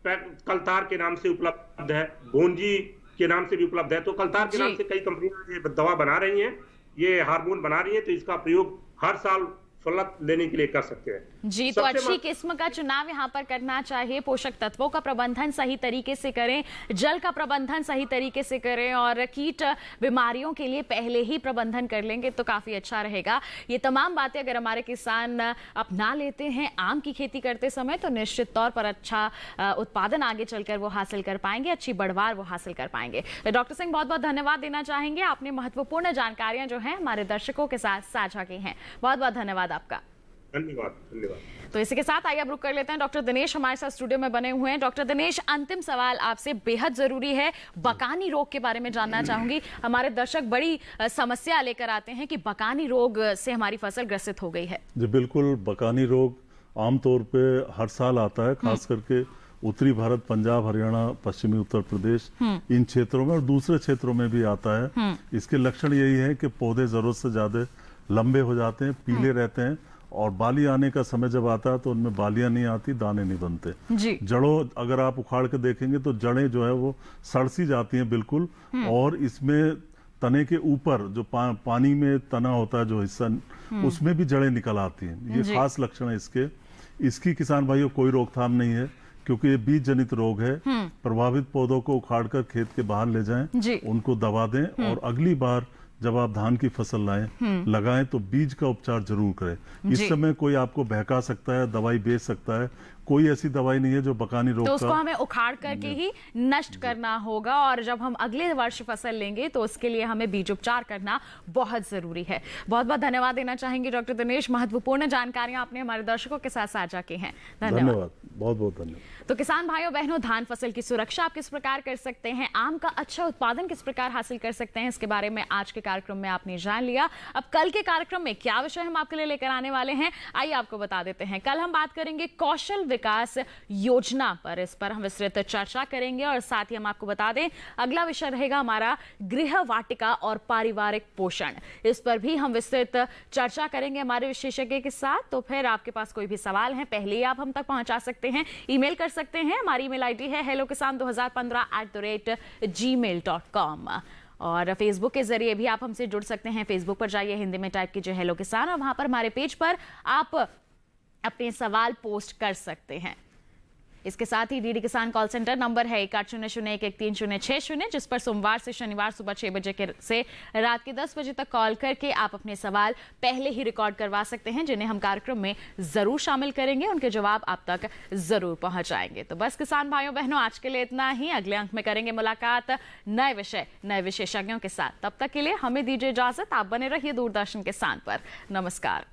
कलतार के नाम से उपलब्ध है, गोंजी के नाम से भी उपलब्ध है। तो कलतार के नाम से कई कंपनियां ये दवा बना रही हैं, ये हार्मोन बना रही है, तो इसका प्रयोग हर साल फलत लेने के लिए कर सकते हैं। जी, तो अच्छी किस्म का चुनाव यहाँ पर करना चाहिए, पोषक तत्वों का प्रबंधन सही तरीके से करें, जल का प्रबंधन सही तरीके से करें और कीट बीमारियों के लिए पहले ही प्रबंधन कर लेंगे तो काफी अच्छा रहेगा। ये तमाम बातें अगर हमारे किसान अपना लेते हैं आम की खेती करते समय, तो निश्चित तौर पर अच्छा उत्पादन आगे चलकर वो हासिल कर पाएंगे, अच्छी बढ़वार वो हासिल कर पाएंगे। डॉक्टर सिंह, बहुत बहुत धन्यवाद देना चाहेंगे, आपने महत्वपूर्ण जानकारियां जो है हमारे दर्शकों के साथ साझा की हैं। बहुत बहुत धन्यवाद आपका। धन्यवाद। तो इसी के साथ आइए अब रुक कर लेते हैं। डॉक्टर दिनेश हमारे साथ स्टूडियो में बने हुए हैं। डॉक्टर दिनेश, अंतिम सवाल आपसे बेहद जरूरी है, बकानी रोग के बारे में जानना चाहूंगी। हमारे दर्शक बड़ी समस्या लेकर आते हैं कि बकानी रोग से हमारी फसल ग्रसित हो गई है। जी बिल्कुल, बकानी रोग आमतौर पे हर साल आता है, खास करके उत्तरी भारत, पंजाब, हरियाणा, पश्चिमी उत्तर प्रदेश, इन क्षेत्रों में और दूसरे क्षेत्रों में भी आता है। इसके लक्षण यही है कि पौधे जरूरत से ज्यादा लंबे हो जाते हैं, पीले रहते हैं और बाली आने का समय जब आता है तो उनमें बालियां नहीं आती, दाने नहीं बनते। जड़ों अगर आप उखाड़ के देखेंगे तो जड़ें जो है वो सड़सी जाती हैं बिल्कुल, और इसमें तने के ऊपर जो पानी में तना होता है जो हिस्सा, उसमें भी जड़ें निकल आती हैं। ये खास लक्षण है इसके। इसकी किसान भाइयों कोई रोकथाम नहीं है क्योंकि ये बीज जनित रोग है। प्रभावित पौधों को उखाड़कर खेत के बाहर ले जाएं, उनको दबा दें और अगली बार जब आप धान की फसल लगाएं तो बीज का उपचार जरूर करें। इस समय कोई आपको बहका सकता है, दवाई बेच सकता है, कोई ऐसी दवाई नहीं है जो बकानी रोग तो उसको का हमें उखाड़ करके ही नष्ट करना होगा, और जब हम अगले वर्ष फसल लेंगे तो उसके लिए हमें बीज उपचार करना बहुत जरूरी है। बहुत बहुत धन्यवाद देना चाहेंगे डॉक्टर दिनेश, महत्वपूर्ण जानकारियां आपने हमारे दर्शकों के साथ साझा की हैं। धन्यवाद, बहुत बहुत धन्यवाद। तो किसान भाइयों बहनों, धान फसल की सुरक्षा आप किस प्रकार कर सकते हैं, आम का अच्छा उत्पादन किस प्रकार हासिल कर सकते हैं, इसके बारे में आज के कार्यक्रम में आपने जान लिया। अब कल के कार्यक्रम में क्या विषय हम आपके लिए लेकर आने वाले हैं, आइए आपको बता देते हैं। कल हम बात करेंगे कौशल विकास योजना पर, इस पर हम विस्तृत चर्चा करेंगे, और साथ ही हम आपको बता दें अगला विषय रहेगा हमारा गृह वाटिका और पारिवारिक पोषण। इस पर भी हम विस्तृत चर्चा करेंगे हमारे विशेषज्ञ के साथ। तो फिर आपके पास कोई भी सवाल है, पहले ही आप हम तक पहुंचा सकते हैं, ईमेल कर सकते हैं। हमारी ईमेल आईडी है hellokisan2015@gmail.com, और फेसबुक के जरिए भी आप हमसे जुड़ सकते हैं। फेसबुक पर जाइए, हिंदी में टाइप कीजिए हेलो किसान, और वहां पर हमारे पेज पर आप अपने सवाल पोस्ट कर सकते हैं। इसके साथ ही डीडी किसान कॉल सेंटर नंबर है 1800-113-060, जिस पर सोमवार से शनिवार सुबह 6 बजे से रात के 10 बजे तक कॉल करके आप अपने सवाल पहले ही रिकॉर्ड करवा सकते हैं, जिन्हें हम कार्यक्रम में जरूर शामिल करेंगे, उनके जवाब आप तक जरूर पहुंचाएंगे। तो बस किसान भाइयों बहनों, आज के लिए इतना ही। अगले अंक में करेंगे मुलाकात नए विषय नए विशेषज्ञों के साथ। तब तक के लिए हमें दीजिए इजाजत। आप बने रहिए दूरदर्शन किसान पर। नमस्कार।